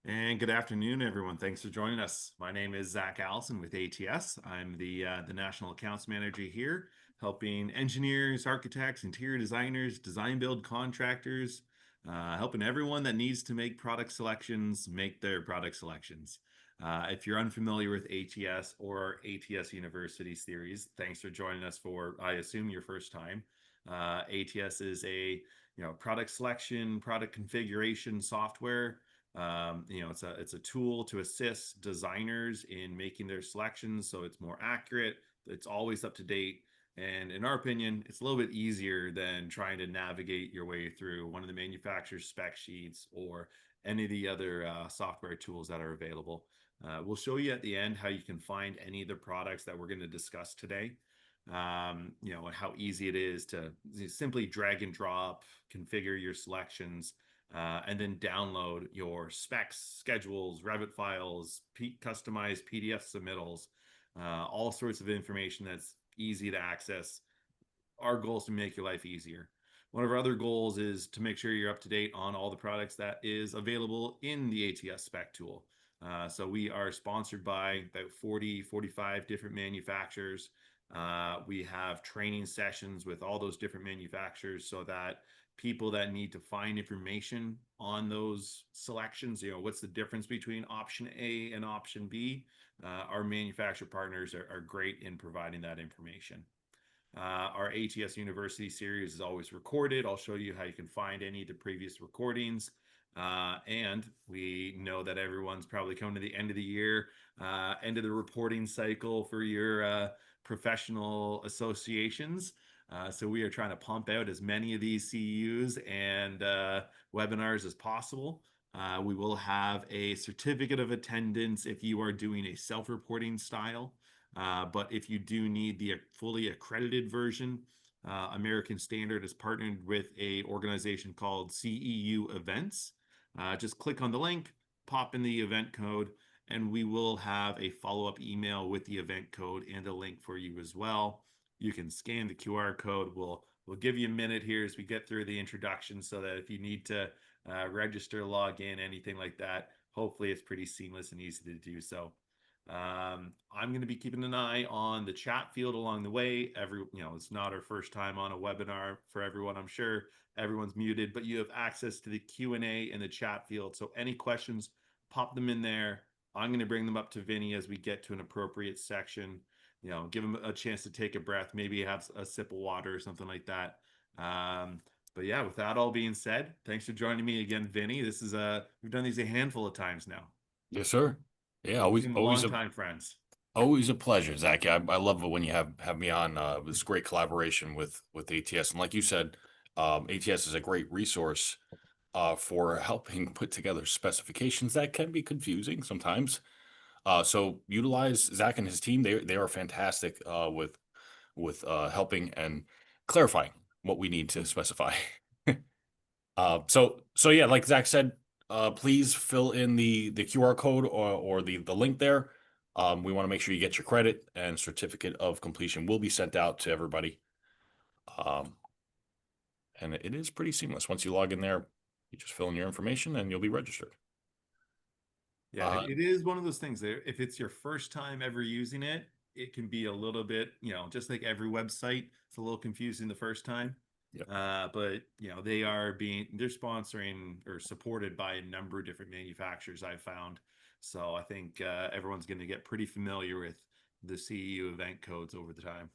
And good afternoon, everyone. Thanks for joining us. My name is Zach Allison with ATS. I'm the National Accounts Manager here, helping engineers, architects, interior designers, design build contractors, helping everyone that needs to make product selections make their product selections. If you're unfamiliar with ATS or our ATS University series, thanks for joining us for, I assume, your first time. ATS is a product selection, product configuration software. It's a tool to assist designers in making their selections so it's more accurate, it's always up to date, and in our opinion it's a little bit easier than trying to navigate your way through one of the manufacturer's spec sheets or any of the other software tools that are available. We'll show you at the end how you can find any of the products that we're going to discuss today. And how easy it is to simply drag and drop, configure your selections, and then download your specs, schedules, Revit files, customized PDF submittals, all sorts of information that's easy to access. Our goal is to make your life easier. One of our other goals is to make sure you're up to date on all the products that is available in the ATS spec tool. So we are sponsored by about 45 different manufacturers. We have training sessions with all those different manufacturers so that people that need to find information on those selections, what's the difference between option A and option B, our manufacturer partners are great in providing that information. Our ATS University series is always recorded. I'll show you how you can find any of the previous recordings. And we know that everyone's probably coming to the end of the year, end of the reporting cycle for your professional associations. So we are trying to pump out as many of these CEUs and webinars as possible. We will have a certificate of attendance if you are doing a self-reporting style. But if you do need the fully accredited version, American Standard is partnered with a organization called CEU Events. Just click on the link, pop in the event code, and we will have a follow-up email with the event code and a link for you as well. You can scan the QR code. We'll give you a minute here as we get through the introduction so that if you need to register, log in, anything like that, hopefully it's pretty seamless and easy to do so. I'm going to be keeping an eye on the chat field along the way. It's not our first time on a webinar for everyone. I'm sure everyone's muted, but you have access to the Q&A in the chat field. So any questions, pop them in there. I'm going to bring them up to Vinny as we get to an appropriate section. Give him a chance to take a breath, maybe have a sip of water or something like that. But yeah, with that all being said, thanks for joining me again, Vinny. We've done these a handful of times now. Yes, sir. Yeah, We've been long-time friends. Always a pleasure, Zach. I love it when you have me on. It was great collaboration with ATS, and like you said, ATS is a great resource for helping put together specifications that can be confusing sometimes. So utilize Zach and his team. They are fantastic with helping and clarifying what we need to specify. So yeah, like Zach said, please fill in the QR code or the link there. We want to make sure you get your credit, and certificate of completion will be sent out to everybody. And it is pretty seamless. Once you log in there, you just fill in your information and you'll be registered. Yeah, it is one of those things that if it's your first time ever using it, it can be a little bit, just like every website, it's a little confusing the first time. Yep. But they're sponsoring or supported by a number of different manufacturers I've found. So I think everyone's going to get pretty familiar with the CEU event codes over the time.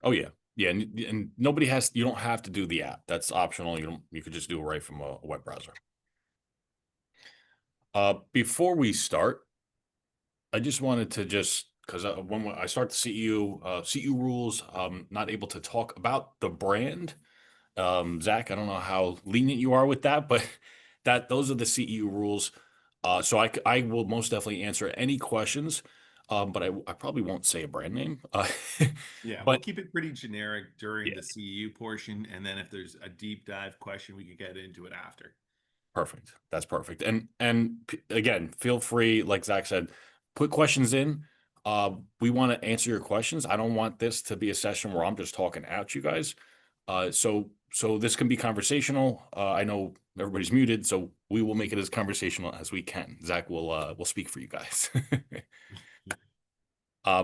Oh yeah. Yeah. And you don't have to do the app. That's optional. You could just do it right from a web browser. Before we start, I just wanted to because when I start the CEU rules, I'm not able to talk about the brand. Zach, I don't know how lenient you are with that, but those are the CEU rules. So I will most definitely answer any questions, but I probably won't say a brand name. Yeah, we'll But keep it pretty generic during yeah, the CEU portion, and then if there's a deep dive question, we could get into it after. perfect. That's perfect. And again, feel free, like Zach said, put questions in. We want to answer your questions. I don't want this to be a session where I'm just talking at you guys. So So this can be conversational. I know everybody's muted, so we will make it as conversational as we can. Zach will speak for you guys.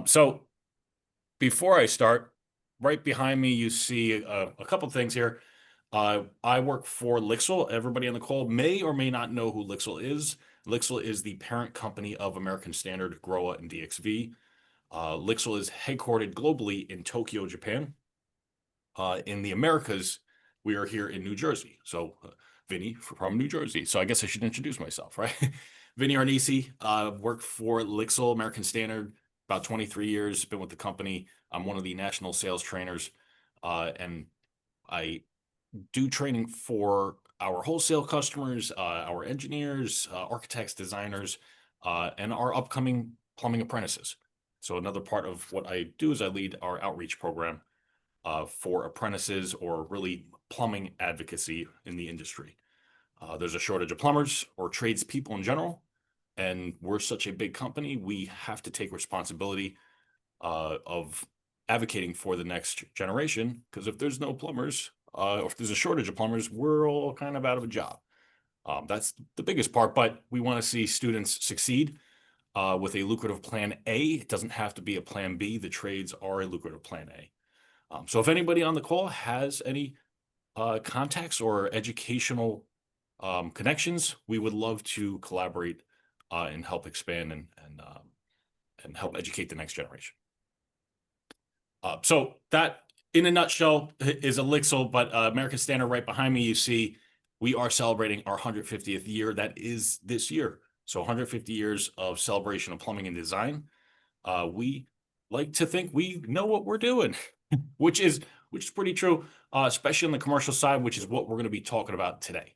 So before I start, right behind me, you see a couple things here. I work for Lixil. Everybody on the call may or may not know who Lixil is. Lixil is the parent company of American Standard, Growa, and DXV. Lixil is headquartered globally in Tokyo, Japan. In the Americas, we are here in New Jersey. So, Vinny from New Jersey. So I guess I should introduce myself, right? Vinny Arnisi, worked for Lixil, American Standard, about 23 years, been with the company. I'm one of the national sales trainers, and I do training for our wholesale customers, our engineers, architects, designers, and our upcoming plumbing apprentices. So another part of what I do is I lead our outreach program for apprentices or really plumbing advocacy in the industry. There's a shortage of plumbers or tradespeople in general, and we're such a big company, we have to take responsibility of advocating for the next generation, because if there's no plumbers, or if there's a shortage of plumbers, we're all kind of out of a job. That's the biggest part, but we want to see students succeed with a lucrative plan A. It doesn't have to be a plan B. The trades are a lucrative plan A. So if anybody on the call has any contacts or educational connections, we would love to collaborate and help expand and help educate the next generation. So that, in a nutshell, is a Lixil, but American Standard right behind me, you see we are celebrating our 150th year. That is this year. So 150 years of celebration of plumbing and design. We like to think we know what we're doing, which is pretty true, especially on the commercial side, which is what we're going to be talking about today.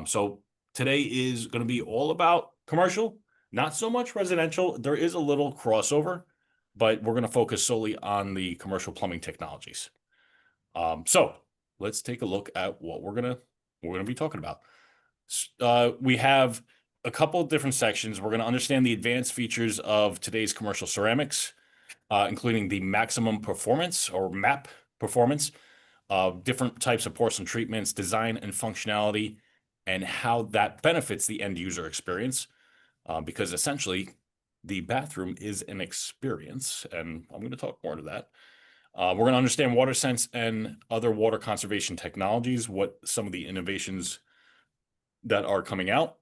So today is going to be all about commercial, not so much residential. There is a little crossover, but we're going to focus solely on the commercial plumbing technologies. So let's take a look at what we're going to be talking about. We have a couple of different sections. We're going to understand the advanced features of today's commercial ceramics, including the maximum performance or MAP performance, different types of porcelain treatments, design and functionality, and how that benefits the end user experience. Because essentially, the bathroom is an experience, and I'm going to talk more to that. We're going to understand water sense and other water conservation technologies, what some of the innovations that are coming out.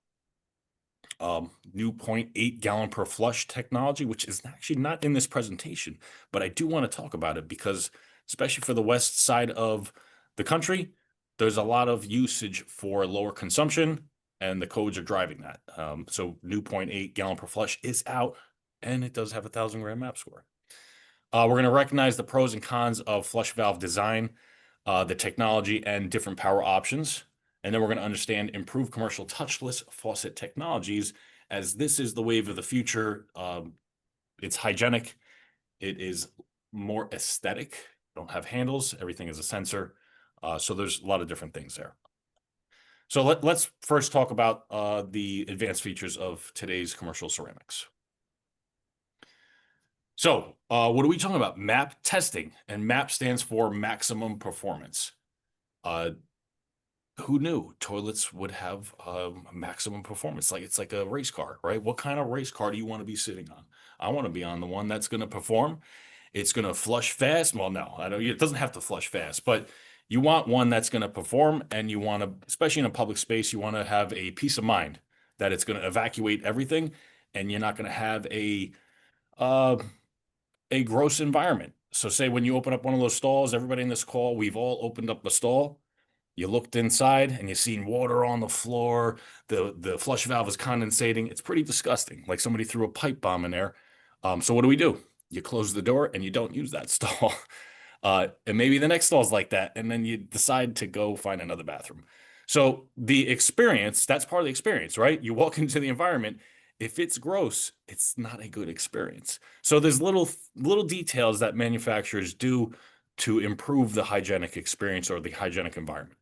New 0.8 gallon per flush technology, which is actually not in this presentation, but I do want to talk about it because, especially for the west side of the country, there's a lot of usage for lower consumption, and the codes are driving that. So new 0.8 gallon per flush is out, and it does have a 1,000 gram MAP score. We're going to recognize the pros and cons of flush valve design, the technology, and different power options. And then we're going to understand improved commercial touchless faucet technologies, as this is the wave of the future. It's hygienic. It is more aesthetic. Don't have handles. Everything is a sensor. So there's a lot of different things there. So let's first talk about the advanced features of today's commercial ceramics. So what are we talking about? MAP testing, and MAP stands for maximum performance. Who knew toilets would have maximum performance? Like, it's like a race car, right? What kind of race car do you want to be sitting on? I want to be on the one that's going to perform. It's going to flush fast. Well, no, I know it doesn't have to flush fast, but you want one that's going to perform, and you want to, especially in a public space, you want to have a peace of mind that it's going to evacuate everything, and you're not going to have a gross environment. So say when you open up one of those stalls, everybody in this call, we've all opened up a stall. You looked inside and you seen water on the floor. The flush valve is condensating. It's pretty disgusting. Like somebody threw a pipe bomb in there. So what do? You close the door and you don't use that stall. And maybe the next stall is like that. And then you decide to go find another bathroom. So the experience, that's part of the experience, right? You walk into the environment. If it's gross, it's not a good experience. So there's little details that manufacturers do to improve the hygienic experience or the hygienic environment.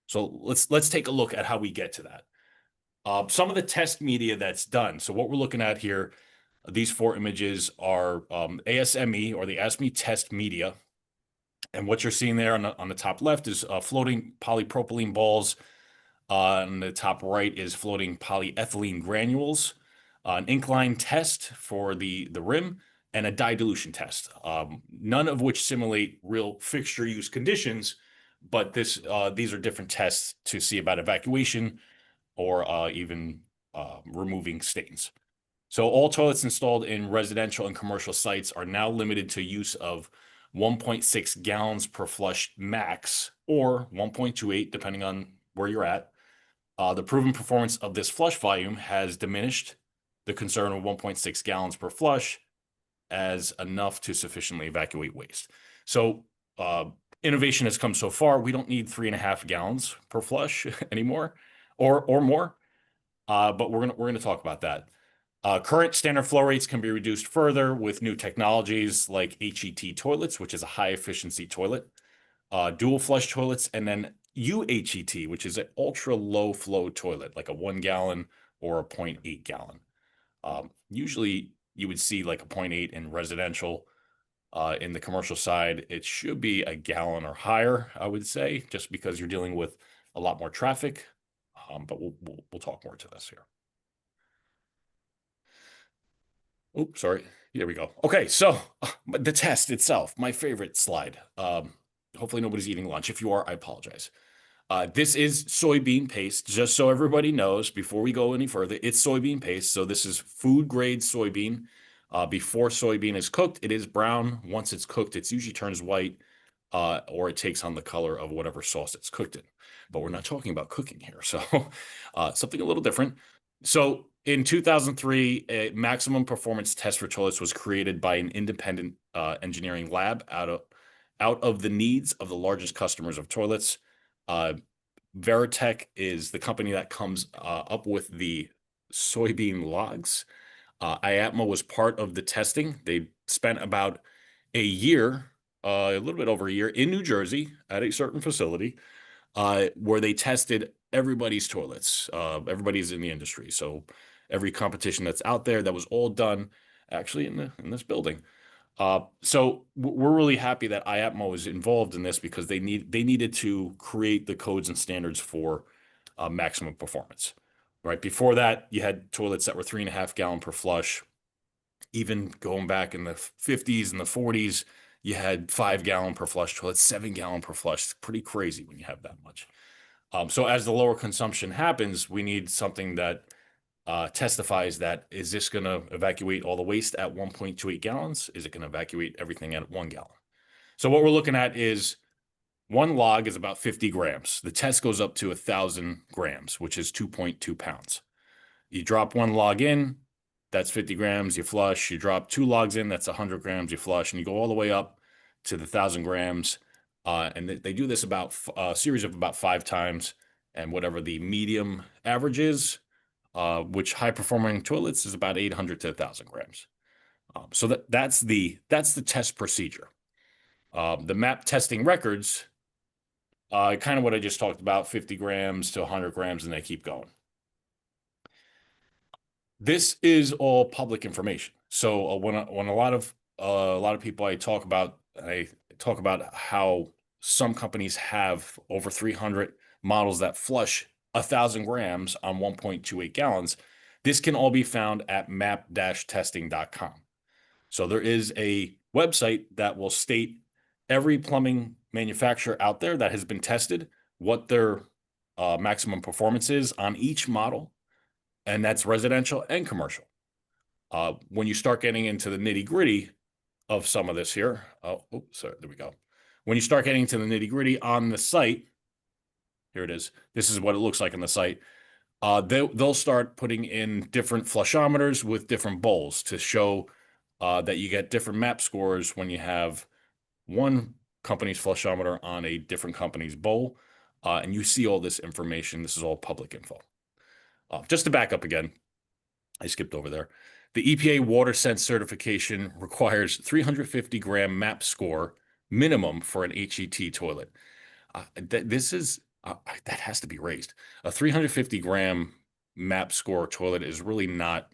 So let's take a look at how we get to that. Some of the test media that's done. So what we're looking at here, these 4 images are ASME, or the ASME test media. And what you're seeing there on the top left is floating polypropylene balls. On the top right is floating polyethylene granules, an incline test for the rim, and a dye dilution test. None of which simulate real fixture use conditions, but these are different tests to see about evacuation or even removing stains. So all toilets installed in residential and commercial sites are now limited to use of 1.6 gallons per flush max, or 1.28, depending on where you're at. The proven performance of this flush volume has diminished the concern of 1.6 gallons per flush as enough to sufficiently evacuate waste. So innovation has come so far. We don't need 3.5 gallons per flush anymore, or more. But we're gonna talk about that. Current standard flow rates can be reduced further with new technologies like HET toilets, which is a high efficiency toilet, dual flush toilets, and then UHET, which is an ultra low flow toilet, like a 1 gallon or a 0.8 gallon. Usually you would see like a 0.8 in residential. In the commercial side, it should be a gallon or higher, I would say, just because you're dealing with a lot more traffic. But we'll talk more to this here. Oops, sorry. Here we go. Okay, so the test itself, my favorite slide. Hopefully nobody's eating lunch. If you are, I apologize. This is soybean paste, just so everybody knows before we go any further. It's soybean paste, so this is food grade soybean. Before soybean is cooked, it is brown. Once it's cooked, it usually turns white, or it takes on the color of whatever sauce it's cooked in. But we're not talking about cooking here, so something a little different. So in 2003, a maximum performance test for toilets was created by an independent engineering lab out of the needs of the largest customers of toilets. Veritech is the company that comes up with the soybean logs. IATMA was part of the testing. They spent about a year, a little bit over a year, in New Jersey at a certain facility where they tested everybody's toilets. Everybody's in the industry, so every competition that's out there, that was all done actually in this building. So we're really happy that IATMA was involved in this because they needed to create the codes and standards for maximum performance. Right before that, you had toilets that were 3.5 gallon per flush. Even going back in the 50s and the 40s, you had 5 gallon per flush toilets, 7 gallon per flush. It's pretty crazy when you have that much. So as the lower consumption happens, we need something that testifies that, is this going to evacuate all the waste at 1.28 gallons? Is it going to evacuate everything at 1 gallon? So what we're looking at is one log is about 50 grams. The test goes up to 1,000 grams, which is 2.2 pounds. You drop one log in, that's 50 grams, you flush. You drop 2 logs in, that's 100 grams, you flush, and you go all the way up to the 1,000 grams. And they do this about a series of about 5 times, and whatever the medium average is, which high performing toilets is about 800 to 1,000 grams. So that's the test procedure. The MAP testing records, kind of what I just talked about, 50 grams to 100 grams, and they keep going. This is all public information. So when a lot of people I talk about how some companies have over 300 models that flush 1,000 grams on 1.28 gallons. This can all be found at map-testing.com. So there is a website that will state every plumbing manufacturer out there that has been tested, what their maximum performance is on each model, and that's residential and commercial. When you start getting into the nitty gritty of some of this here, sorry, there we go. When you start getting into the nitty gritty on the site, here it is. This is what it looks like on the site. They'll start putting in different flushometers with different bowls to show that you get different map scores when you have one company's flushometer on a different company's bowl. And you see all this information. This is all public info. Just to back up again, I skipped over there. The EPA WaterSense certification requires 350 gram MAP score minimum for an HET toilet. That has to be raised. A 350 gram MAP score toilet is really not,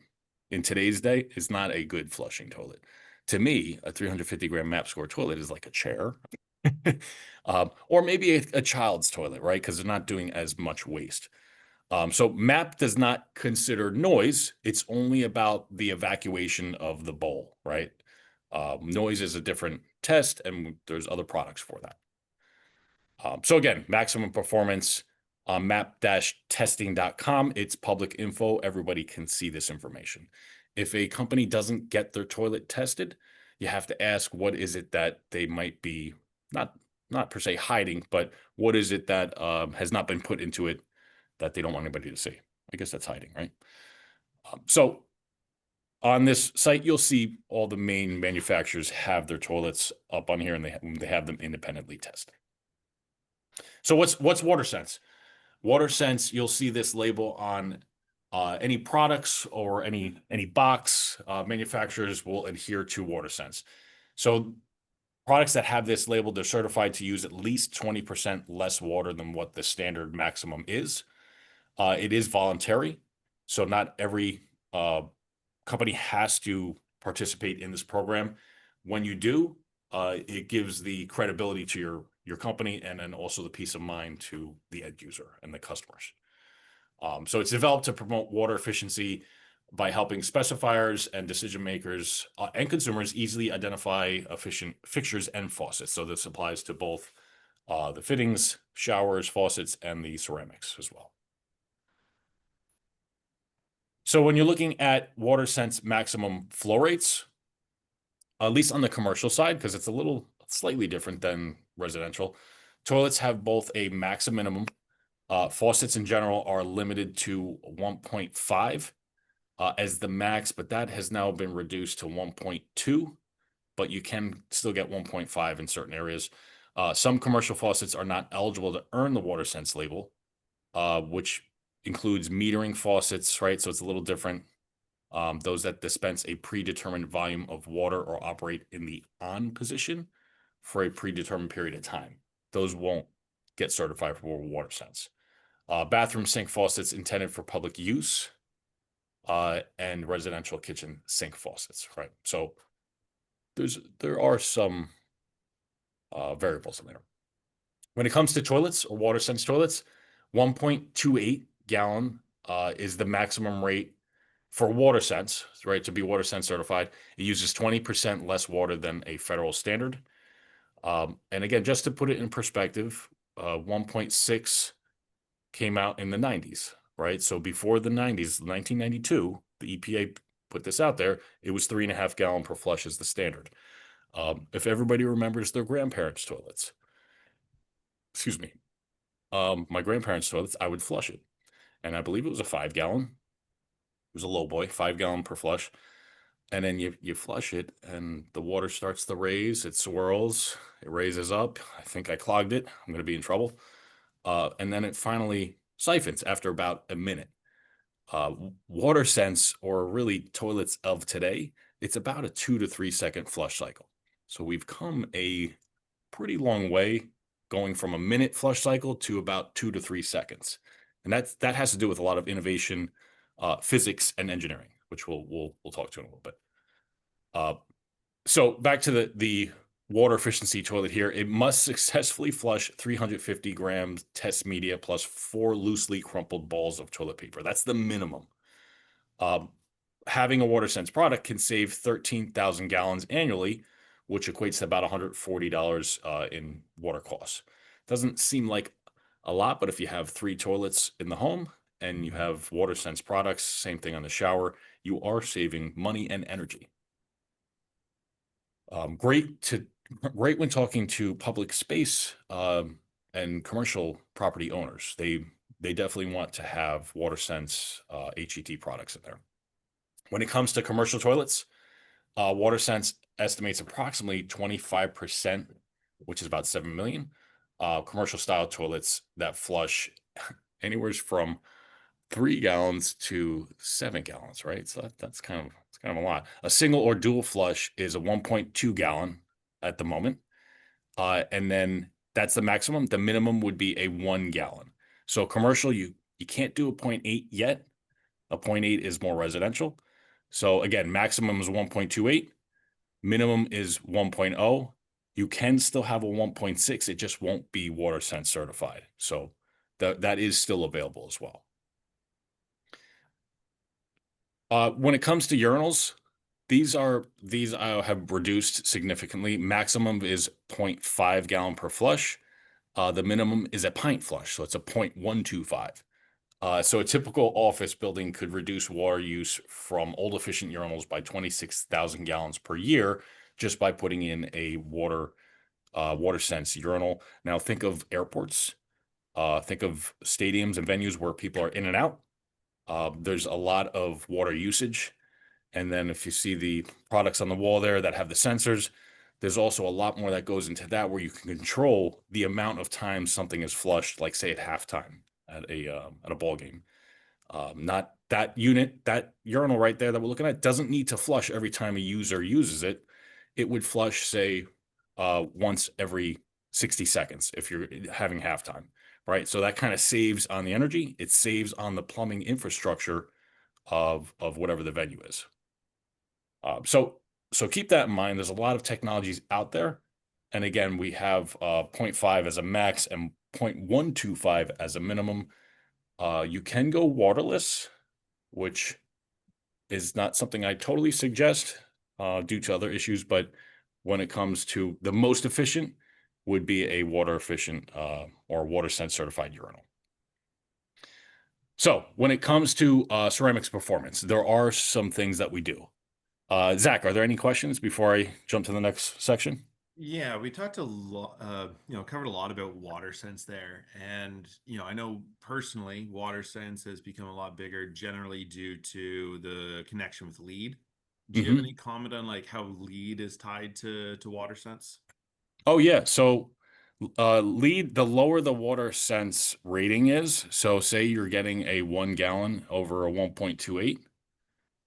in today's day, is not a good flushing toilet. To me, a 350 gram MAP score toilet is like a chair. Or maybe a child's toilet, right? Because they're not doing as much waste. So MAP does not consider noise. It's only about the evacuation of the bowl, right? Noise is a different test, and there's other products for that. So again, maximum performance on map-testing.com. It's public info. Everybody can see this information. If a company doesn't get their toilet tested, you have to ask what is it that they might be not not per se hiding, but what is it that has not been put into it that they don't want anybody to see? I guess that's hiding, right? So on this site, you'll see all the main manufacturers have their toilets up on here, and they have them independently tested. So what's WaterSense? WaterSense, you'll see this label on any products or any box. Manufacturers will adhere to WaterSense. So products that have this label, they're certified to use at least 20% less water than what the standard maximum is. It is voluntary, so not every company has to participate in this program. When you do, it gives the credibility to your company, and then also the peace of mind to the end user and the customers. So it's developed to promote water efficiency by helping specifiers and decision makers and consumers easily identify efficient fixtures and faucets. So this applies to both the fittings, showers, faucets, and the ceramics as well. So when you're looking at WaterSense maximum flow rates, at least on the commercial side, because it's a little slightly different than residential, toilets have both a max and minimum. Faucets in general are limited to 1.5 as the max, but that has now been reduced to 1.2, but you can still get 1.5 in certain areas. Some commercial faucets are not eligible to earn the WaterSense label, which includes metering faucets, right? So it's a little different. Those that dispense a predetermined volume of water or operate in the on position for a predetermined period of time. Those won't get certified for WaterSense. Bathroom sink faucets intended for public use, and residential kitchen sink faucets, right? So there are some variables in there. When it comes to toilets or WaterSense toilets, 1.28 gallon is the maximum rate for WaterSense, right? To be WaterSense certified, it uses 20% less water than a federal standard. And again, just to put it in perspective, 1.6 came out in the 90s, right? So before the 90s, 1992, the EPA put this out there. It was 3.5 gallon per flush as the standard. If everybody remembers their grandparents' toilets, excuse me, my grandparents' toilets, I would flush it. And I believe it was a 5 gallon. It was a low boy, 5 gallon per flush. And then you flush it and the water starts to raise, it swirls, it raises up. I think I clogged it. I'm going to be in trouble. And then it finally siphons after about a minute. WaterSense, or really toilets of today, it's about a 2 to 3 second flush cycle. So we've come a pretty long way going from a minute flush cycle to about 2 to 3 seconds. And that has to do with a lot of innovation, physics and engineering, which we'll talk to in a little bit. So back to the water efficiency toilet here. It must successfully flush 350 grams test media plus 4 loosely crumpled balls of toilet paper. That's the minimum. Having a WaterSense product can save 13,000 gallons annually, which equates to about $140 in water costs. Doesn't seem like a lot, but if you have 3 toilets in the home and you have WaterSense products, same thing on the shower, you are saving money and energy. Great when talking to public space and commercial property owners. They definitely want to have WaterSense HET products in there. When it comes to commercial toilets, WaterSense estimates approximately 25%, which is about 7 million, commercial style toilets that flush anywhere from 3 gallons to 7 gallons, right? So that's kind of a lot. A single or dual flush is a 1.2 gallon at the moment. And then that's the maximum. The minimum would be a 1 gallon. So commercial, you can't do a 0.8 yet. A 0.8 is more residential. So again, maximum is 1.28. Minimum is 1.0. You can still have a 1.6. It just won't be WaterSense certified. So that is still available as well. When it comes to urinals, these have reduced significantly. Maximum is 0.5 gallon per flush. The minimum is a pint flush, so it's a 0.125. So a typical office building could reduce water use from old efficient urinals by 26,000 gallons per year just by putting in a water sense urinal. Now think of airports, think of stadiums and venues where people are in and out. There's a lot of water usage. And then if you see the products on the wall there that have the sensors, there's also a lot more that goes into that where you can control the amount of time something is flushed, like say at halftime at a ball game. Not that unit, that urinal right there that we're looking at doesn't need to flush every time a user uses it. It would flush, say, once every 60 seconds if you're having halftime, right? So that kind of saves on the energy. It saves on the plumbing infrastructure of whatever the venue is. So keep that in mind. There's a lot of technologies out there. And again, we have 0.5 as a max and 0.125 as a minimum. You can go waterless, which is not something I totally suggest due to other issues. But when it comes to the most efficient, would be a water efficient or WaterSense certified urinal. So when it comes to ceramics performance, there are some things that we do. Zach, are there any questions before I jump to the next section? Yeah, we talked a lot, covered a lot about water sense there. And, I know personally, water sense has become a lot bigger generally due to the connection with lead. Do you have Hmm. any comment on like how lead is tied to water sense? Oh yeah. So lead, the lower the water sense rating is. So say you're getting a 1 gallon over a 1.28,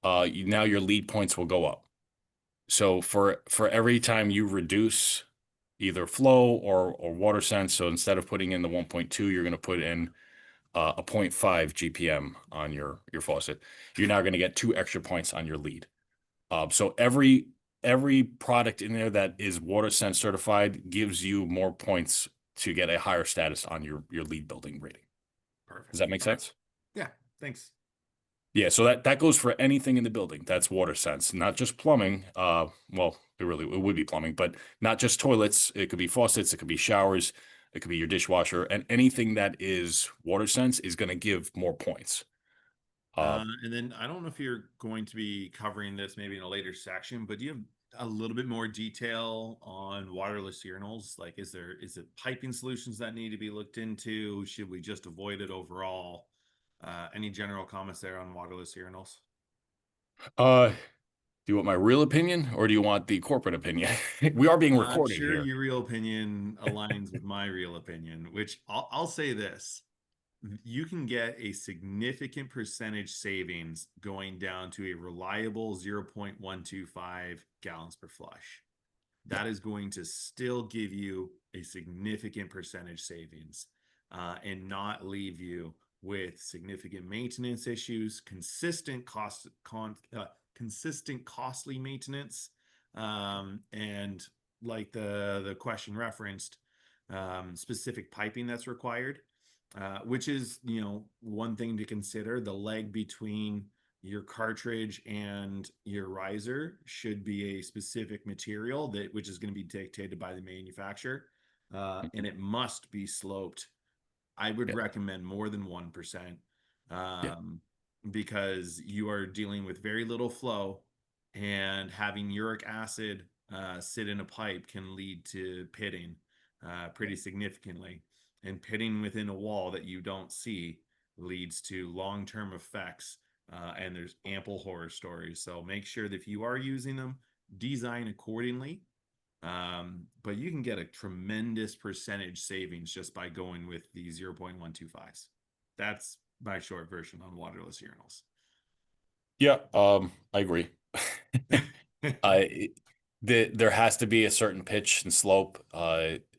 now your lead points will go up. So for every time you reduce either flow or water sense, so instead of putting in the 1.2, you're going to put in a zero point 0.5 GPM on your faucet. You're now going to get 2 extra points on your lead. So every product in there that is WaterSense certified gives you more points to get a higher status on your lead building rating. Does Perfect. that make Okay. sense? Yeah, thanks. Yeah, so that goes for anything in the building. That's WaterSense, not just plumbing. Well, it would be plumbing, but not just toilets. It could be faucets, it could be showers, it could be your dishwasher, and anything that is WaterSense is going to give more points. Uh, And then I don't know if you're going to be covering this maybe in a later section, but do you have a little bit more detail on waterless urinals? Like, is it piping solutions that need to be looked into? Should we just avoid it overall? Any general comments there on waterless urinals? do you want my real opinion or do you want the corporate opinion? We are being I'm recorded sure here. your real opinion aligns with my real opinion, which I'll say this. You can get a significant percentage savings going down to a reliable 0.125 gallons per flush. Yeah. That is going to still give you a significant percentage savings and not leave you with significant maintenance issues, consistent costly maintenance, and like the question referenced, specific piping that's required, which is one thing to consider. The leg between your cartridge and your riser should be a specific material that which is going to be dictated by the manufacturer, and it must be sloped. I would Yeah. recommend more than 1%, Yeah. um, because you are dealing with very little flow, and having uric acid sit in a pipe can lead to pitting pretty significantly. And pitting within a wall that you don't see leads to long-term effects, and there's ample horror stories. So make sure that if you are using them, design accordingly. But you can get a tremendous percentage savings just by going with the 0.125s. That's my short version on waterless urinals. Yeah. I agree. I there has to be a certain pitch and slope.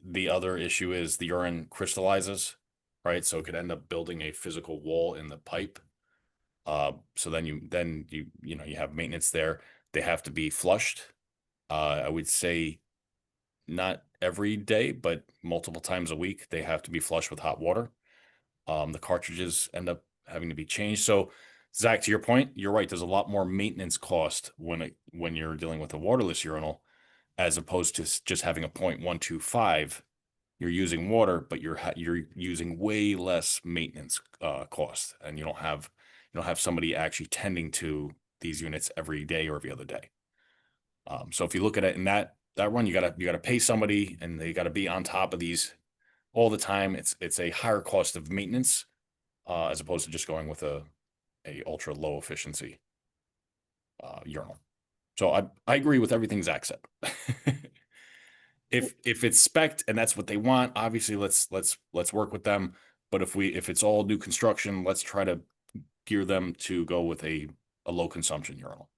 The other issue is the urine crystallizes, right? So it could end up building a physical wall in the pipe. So then you have maintenance there. They have to be flushed. I would say not every day, but multiple times a week, they have to be flushed with hot water. The cartridges end up having to be changed. So, Zach, to your point, you're right. There's a lot more maintenance cost when you're dealing with a waterless urinal, as opposed to just having a 0.125. You're using water, but you're using way less maintenance cost, and you don't have somebody actually tending to these units every day or every other day. So if you look at it in that run, you gotta pay somebody, and they got to be on top of these all the time. It's a higher cost of maintenance as opposed to just going with a ultra low efficiency urinal. So I agree with everything Zach said. If it's spec'd and that's what they want, obviously let's work with them. But if it's all new construction, let's try to gear them to go with a low consumption urinal.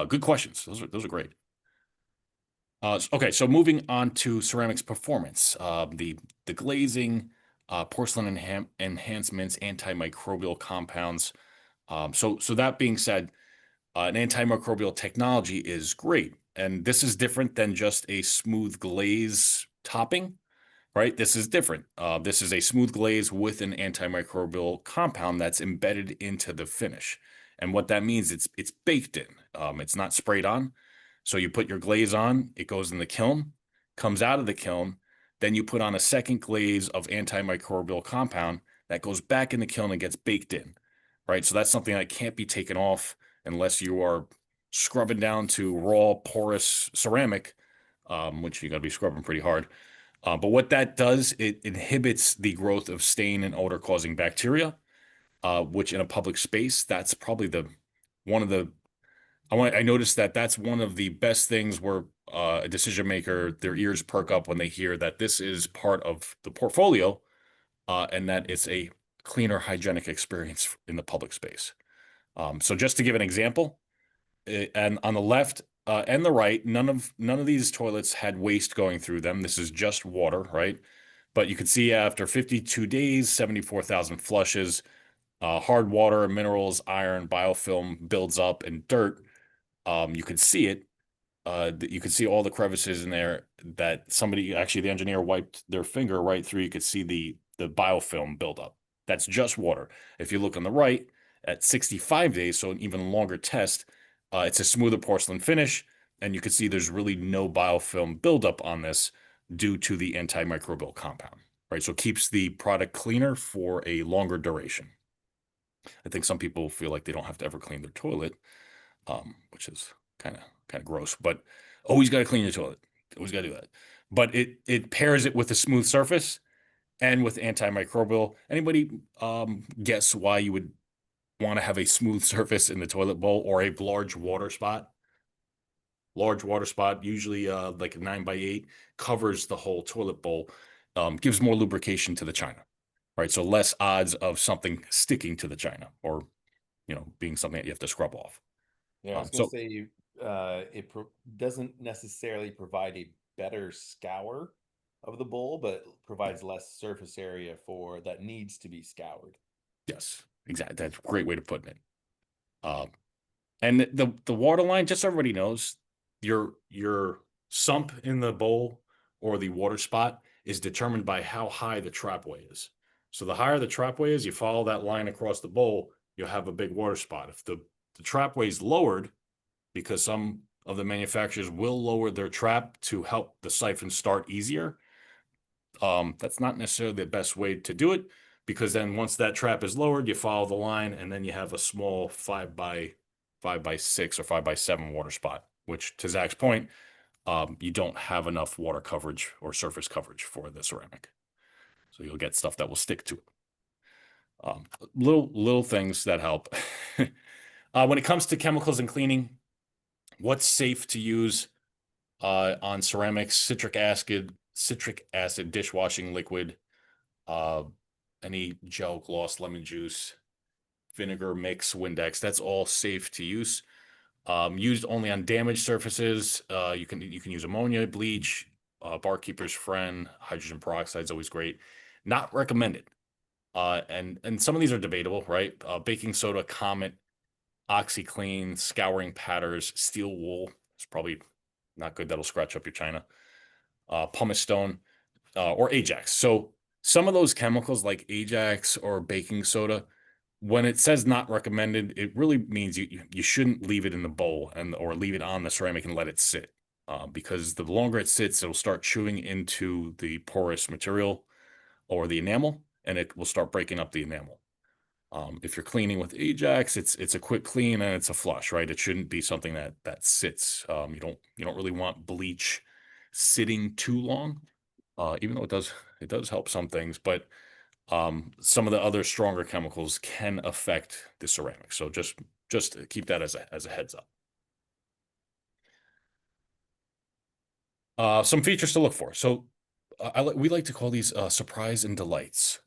Good questions. Those are great. Okay, so moving on to ceramics performance, the glazing, porcelain enhancements, antimicrobial compounds. So that being said, an antimicrobial technology is great, and this is different than just a smooth glaze topping, right? This is different. This is a smooth glaze with an antimicrobial compound that's embedded into the finish, and what that means, it's baked in. It's not sprayed on. So you put your glaze on, it goes in the kiln, comes out of the kiln, then you put on a second glaze of antimicrobial compound that goes back in the kiln and gets baked in, right? So that's something that can't be taken off unless you are scrubbing down to raw porous ceramic, which you got to be scrubbing pretty hard. But what that does, it inhibits the growth of stain and odor causing bacteria, which in a public space, that's probably one of the I noticed that that's one of the best things where a decision maker, their ears perk up when they hear that this is part of the portfolio, and that it's a cleaner, hygienic experience in the public space. So just to give an example, and on the left and the right, none of these toilets had waste going through them. This is just water, right? But you can see after 52 days, 74,000 flushes, hard water, minerals, iron, biofilm builds up, and dirt. You could see it. You could see all the crevices in there that somebody, actually the engineer, wiped their finger right through. You could see the biofilm buildup. That's just water. If you look on the right at 65 days, so an even longer test, it's a smoother porcelain finish, and you can see there's really no biofilm buildup on this due to the antimicrobial compound, right? So it keeps the product cleaner for a longer duration. I think some people feel like they don't have to ever clean their toilet, which is kind of gross. But always got to clean your toilet. Always got to do that. But it pairs it with a smooth surface and with antimicrobial. Anybody guess why you would want to have a smooth surface in the toilet bowl or a large water spot? Large water spot, usually like a 9x8, covers the whole toilet bowl, gives more lubrication to the china, right? So less odds of something sticking to the china or being something that you have to scrub off. Yeah, I was going to So say doesn't necessarily provide a better scour of the bowl, but provides less surface area for that needs to be scoured. yes, exactly. That's a great way to put it. Um, and the water line, just so everybody knows, your sump in the bowl or the water spot is determined by how high the trapway is. So the higher the trapway is, you follow that line across the bowl, you'll have a big water spot. If the trapway is lowered, because some of the manufacturers will lower their trap to help the siphon start easier, that's not necessarily the best way to do it, because then once that trap is lowered, you follow the line, and then you have a small 5x6 or 5x7 water spot, which, to Zach's point, you don't have enough water coverage or surface coverage for the ceramic. So you'll get stuff that will stick to it. Little things that help. When it comes to chemicals and cleaning, what's safe to use on ceramics? Citric acid dishwashing liquid, uh, any gel, gloss, lemon juice, vinegar mix, Windex. That's all safe to use. Used only on damaged surfaces. You can use ammonia, bleach, barkeeper's friend, hydrogen peroxide is always great. Not recommended. And some of these are debatable, right? Baking soda, Comet, OxyClean, scouring patters, steel wool is probably not good. That'll scratch up your china. Pumice stone, or Ajax. So some of those chemicals like Ajax or baking soda, when it says not recommended, it really means you shouldn't leave it in the bowl or leave it on the ceramic and let it sit. Because the longer it sits, it'll start chewing into the porous material or the enamel, and it will start breaking up the enamel. If you're cleaning with Ajax, it's a quick clean and it's a flush, right? It shouldn't be something that sits. You don't really want bleach sitting too long, even though it does help some things, but some of the other stronger chemicals can affect the ceramics. So just keep that as a heads up. Some features to look for. So we like to call these surprise and delights.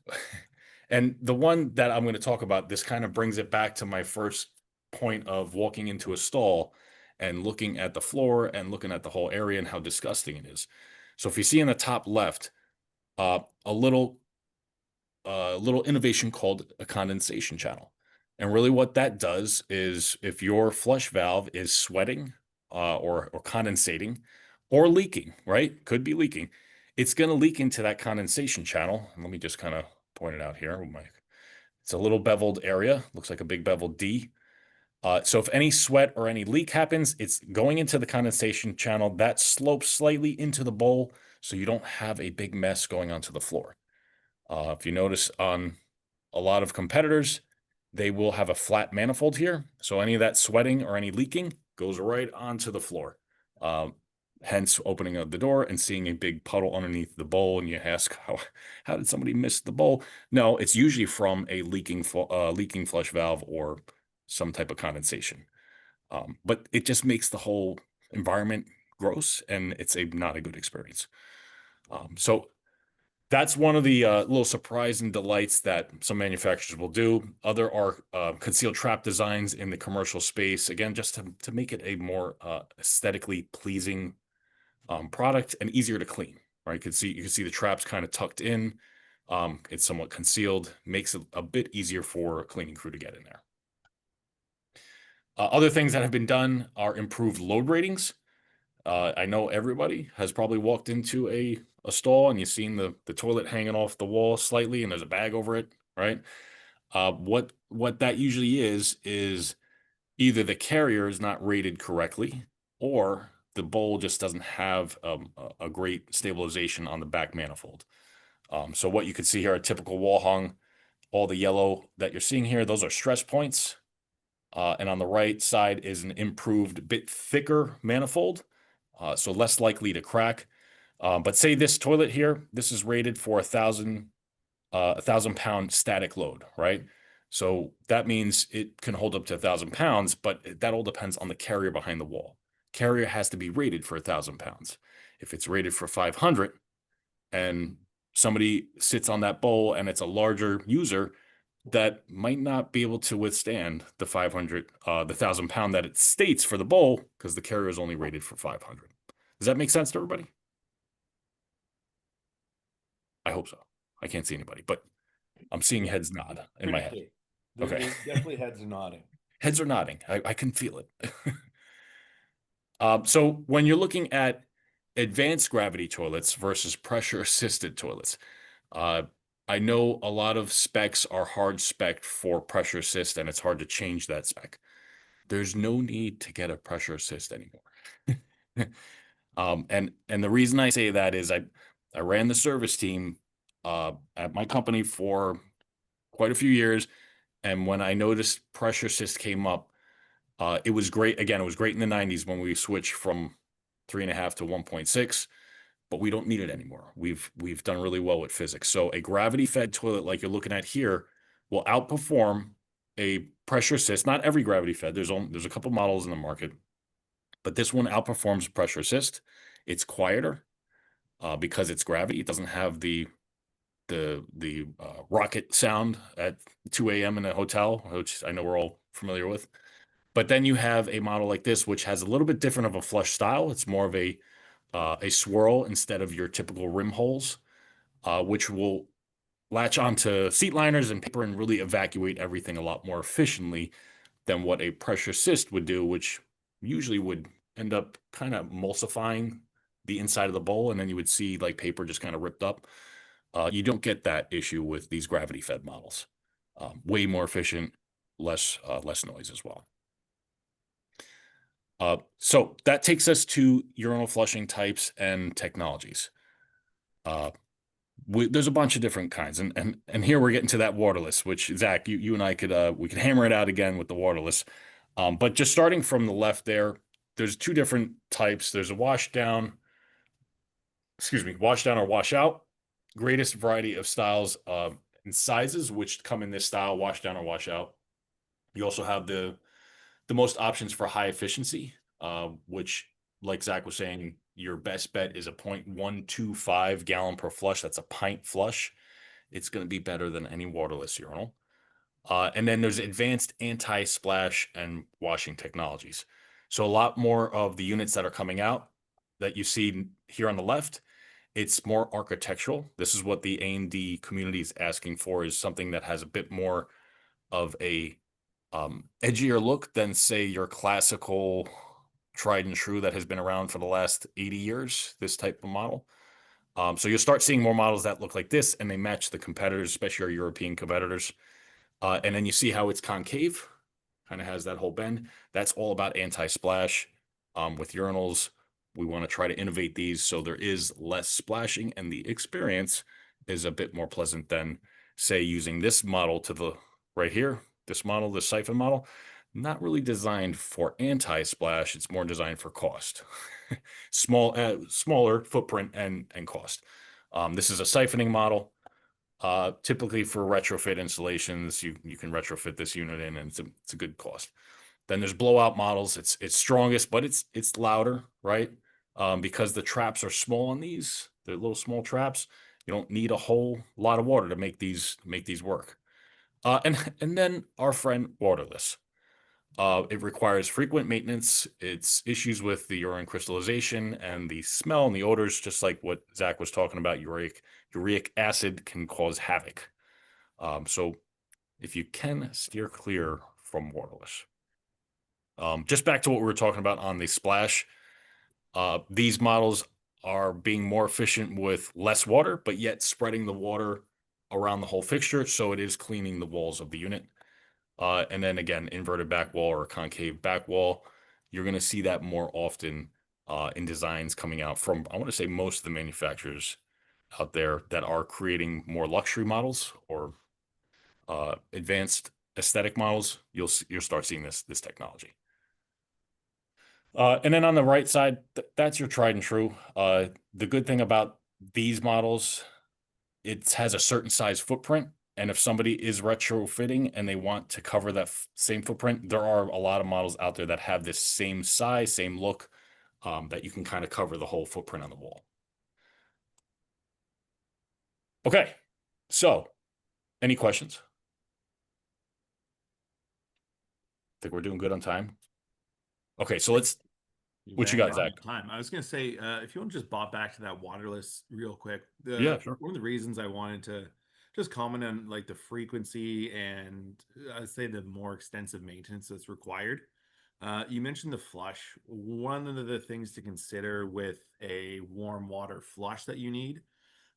And the one that I'm going to talk about, this kind of brings it back to my first point of walking into a stall and looking at the floor and looking at the whole area and how disgusting it is. So if you see in the top left, a little innovation called a condensation channel. And really what that does is if your flush valve is sweating or condensating or leaking, right? Could be leaking. It's going to leak into that condensation channel. And let me just kind of point it out here. It's a little beveled area. Looks like a big beveled D. So if any sweat or any leak happens, it's going into the condensation channel. That slopes slightly into the bowl so you don't have a big mess going onto the floor. If you notice on a lot of competitors, they will have a flat manifold here. So any of that sweating or any leaking goes right onto the floor. Hence opening up the door and seeing a big puddle underneath the bowl. And you ask, how did somebody miss the bowl? No, it's usually from a leaking flush valve or some type of condensation. But it just makes the whole environment gross and it's not a good experience. So that's one of the little surprise and delights that some manufacturers will do. Other are concealed trap designs in the commercial space, again, just to make it a more aesthetically pleasing product and easier to clean, right? You can see the traps kind of tucked in. It's somewhat concealed, makes it a bit easier for a cleaning crew to get in there. Other things that have been done are improved load ratings. I know everybody has probably walked into a stall and you've seen the toilet hanging off the wall slightly and there's a bag over it, right? What that usually is either the carrier is not rated correctly or the bowl just doesn't have a great stabilization on the back manifold. So what you can see here, a typical wall hung, all the yellow that you're seeing here, those are stress points. And on the right side is an improved, bit thicker manifold, so less likely to crack. But say this toilet here, this is rated for 1,000 pound static load, right? So that means it can hold up to 1,000 pounds, but that all depends on the carrier behind the wall. Carrier has to be rated for 1,000 pounds. If it's rated for 500 and somebody sits on that bowl and it's a larger user, that might not be able to withstand the 1,000 pound that it states for the bowl because the carrier is only rated for 500. Does that make sense to everybody? I hope so. I can't see anybody, but I'm seeing heads nod in my head. There's Okay. definitely heads are nodding. Heads are nodding. I can feel it. So when you're looking at advanced gravity toilets versus pressure assisted toilets, I know a lot of specs are hard spec for pressure assist and it's hard to change that spec. There's no need to get a pressure assist anymore. And the reason I say that is I ran the service team at my company for quite a few years. And when I noticed pressure assist came up, it was great. Again, it was great in the 90s when we switched from 3.5 to 1.6, but we don't need it anymore. We've done really well with physics. So a gravity fed toilet like you're looking at here will outperform a pressure assist. Not every gravity fed. There's a couple models in the market, but this one outperforms pressure assist. It's quieter because it's gravity. It doesn't have the rocket sound at 2 a.m. in a hotel, which I know we're all familiar with. But then you have a model like this, which has a little bit different of a flush style. It's more of a swirl instead of your typical rim holes, which will latch onto seat liners and paper and really evacuate everything a lot more efficiently than what a pressure assist would do, which usually would end up kind of emulsifying the inside of the bowl, and then you would see like paper just kind of ripped up. You don't get that issue with these gravity fed models. Way more efficient, less noise as well. So that takes us to urinal flushing types and technologies. There's a bunch of different kinds, and here we're getting to that waterless, which Zach, you and I could we could hammer it out again with the waterless. But just starting from the left there's two different types. There's a wash down or wash out. Greatest variety of styles and sizes, which come in this style, wash down or wash out. You also have the most options for high efficiency, which, like Zach was saying, your best bet is a 0.125 gallon per flush. That's a pint flush. It's going to be better than any waterless urinal. And then there's advanced anti-splash and washing technologies. So a lot more of the units that are coming out that you see here on the left, it's more architectural. This is what the A&D community is asking for, is something that has a bit more of a edgier look than, say, your classical tried and true that has been around for the last 80 years, this type of model. So you'll start seeing more models that look like this, and they match the competitors, especially our European competitors. And then you see how it's concave, kind of has that whole bend. That's all about anti-splash. With urinals, we want to try to innovate these so there is less splashing, and the experience is a bit more pleasant than, say, using this model to the right here. This model, the siphon model, not really designed for anti-splash. It's more designed for cost. Smaller footprint and cost. This is a siphoning model. Typically for retrofit installations, you can retrofit this unit in, and it's a good cost. Then there's blowout models. It's strongest, but it's louder, right? Because the traps are small on these. They're little small traps. You don't need a whole lot of water to make these work. And then our friend waterless. It requires frequent maintenance. It's issues with the urine crystallization and the smell and the odors, just like what Zach was talking about. Uric acid can cause havoc. So if you can, steer clear from waterless. Just back to what we were talking about on the splash. These models are being more efficient with less water, but yet spreading the water around the whole fixture, so it is cleaning the walls of the unit. And then again, inverted back wall or concave back wall, you're going to see that more often in designs coming out from, I want to say, most of the manufacturers out there that are creating more luxury models or advanced aesthetic models. You'll start seeing this technology. And then on the right side, that's your tried and true. The good thing about these models, it has a certain size footprint. And if somebody is retrofitting and they want to cover that same footprint, there are a lot of models out there that have this same size, same look, that you can kind of cover the whole footprint on the wall. Okay, so any questions? Think we're doing good on time? Okay, so let's. What you got, Zach? Time. I was going to say, if you want to just bop back to that waterless real quick. Yeah, sure. One of the reasons I wanted to just comment on like the frequency and I'd say the more extensive maintenance that's required. You mentioned the flush. One of the things to consider with a warm water flush that you need,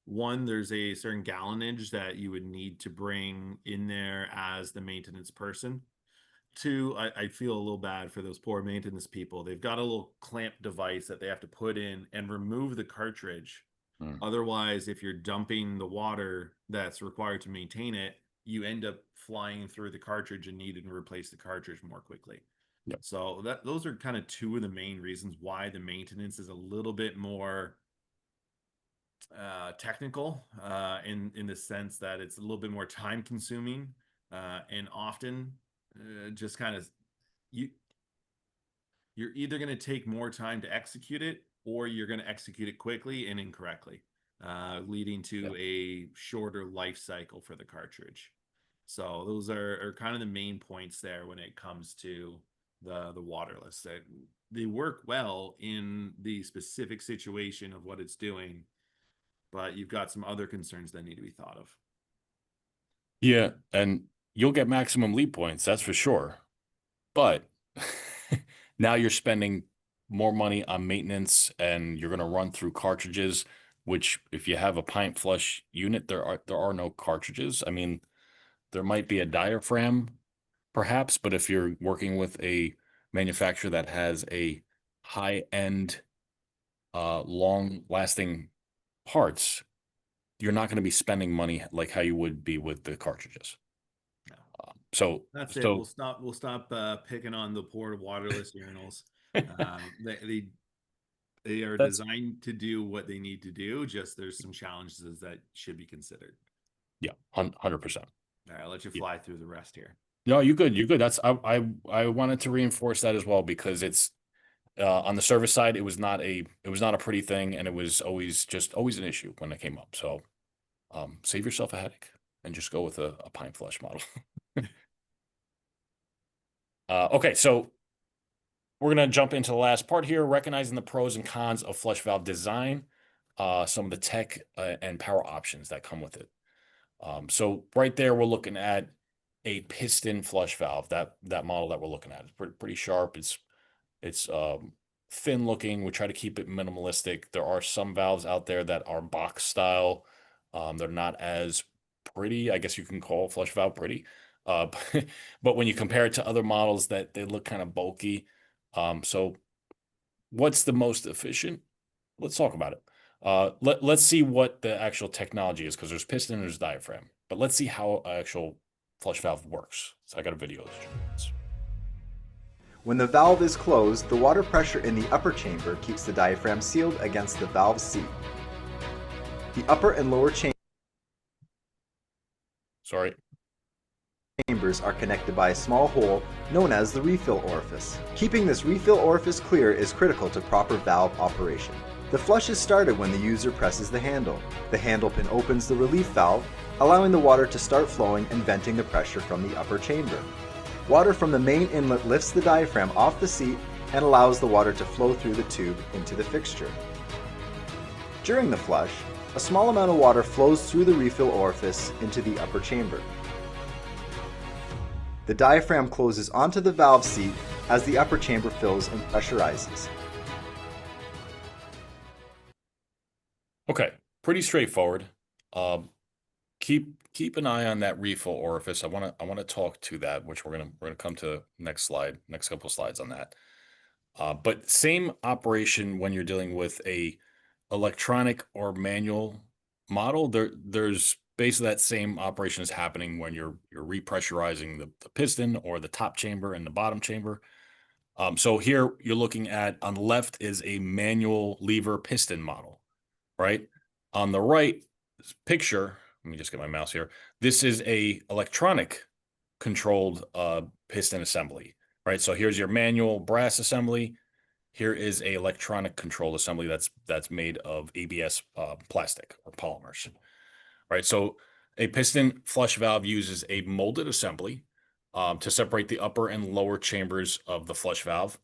one, there's a certain gallonage that you would need to bring in there as the maintenance person. Two, I feel a little bad for those poor maintenance people. They've got a little clamp device that they have to put in and remove the cartridge. Otherwise, if you're dumping the water that's required to maintain it, you end up flying through the cartridge and needing to replace the cartridge more quickly. Yep. So those are kind of two of the main reasons why the maintenance is a little bit more technical in the sense that it's a little bit more time consuming and often just kind of you're either going to take more time to execute it or you're going to execute it quickly and incorrectly, leading to a shorter life cycle for the cartridge. So those are kind of the main points there when it comes to the waterless. They work well in the specific situation of what it's doing, but you've got some other concerns that need to be thought of. Yeah, and you'll get maximum lead points, that's for sure. But now you're spending more money on maintenance, and you're going to run through cartridges, which if you have a pint flush unit, there are no cartridges. I mean, there might be a diaphragm perhaps, but if you're working with a manufacturer that has a high-end, long-lasting parts, you're not going to be spending money like how you would be with the cartridges. No. So That's it. We'll stop picking on the poor waterless urinals. They are designed to do what they need to do. Just there's some challenges that should be considered. Yeah, 100%. All right, I'll let you fly through the rest here. No, you good. You good. That's I wanted to reinforce that as well, because it's on the service side, it was not a pretty thing, and it was always an issue when it came up. So save yourself a headache and just go with a pint flush model. Okay, so we're gonna jump into the last part here, recognizing the pros and cons of flush valve design, some of the tech and power options that come with it. So right there, we're looking at a piston flush valve. That model that we're looking at is pretty sharp. It's thin looking. We try to keep it minimalistic. There are some valves out there that are box style. They're not as pretty. I guess you can call flush valve pretty. But when you compare it to other models, that they look kind of bulky. So what's the most efficient? Let's talk about it. Let's see what the actual technology is, because there's piston and there's diaphragm. But let's see how an actual flush valve works. So I got a video. When the valve is closed, the water pressure in the upper chamber keeps the diaphragm sealed against the valve seat. The upper and lower chambers are connected by a small hole known as the refill orifice. Keeping this refill orifice clear is critical to proper valve operation. The flush is started when the user presses the handle. The handle pin opens the relief valve, allowing the water to start flowing and venting the pressure from the upper chamber. Water from the main inlet lifts the diaphragm off the seat and allows the water to flow through the tube into the fixture. During the flush, a small amount of water flows through the refill orifice into the upper chamber. The diaphragm closes onto the valve seat as the upper chamber fills and pressurizes. Okay, pretty straightforward. Keep an eye on that refill orifice. I want to talk to that, which we're gonna come to next couple of slides on that. But same operation when you're dealing with a electronic or manual model. There's basically that same operation is happening when you're repressurizing the piston or the top chamber and the bottom chamber. So here you're looking at, on the left is a manual lever piston model, right? On the right picture, let me just get my mouse here. This is a electronic controlled piston assembly, right? So here's your manual brass assembly. Here is a electronic controlled assembly that's made of ABS plastic or polymers, right? So a piston flush valve uses a molded assembly to separate the upper and lower chambers of the flush valve.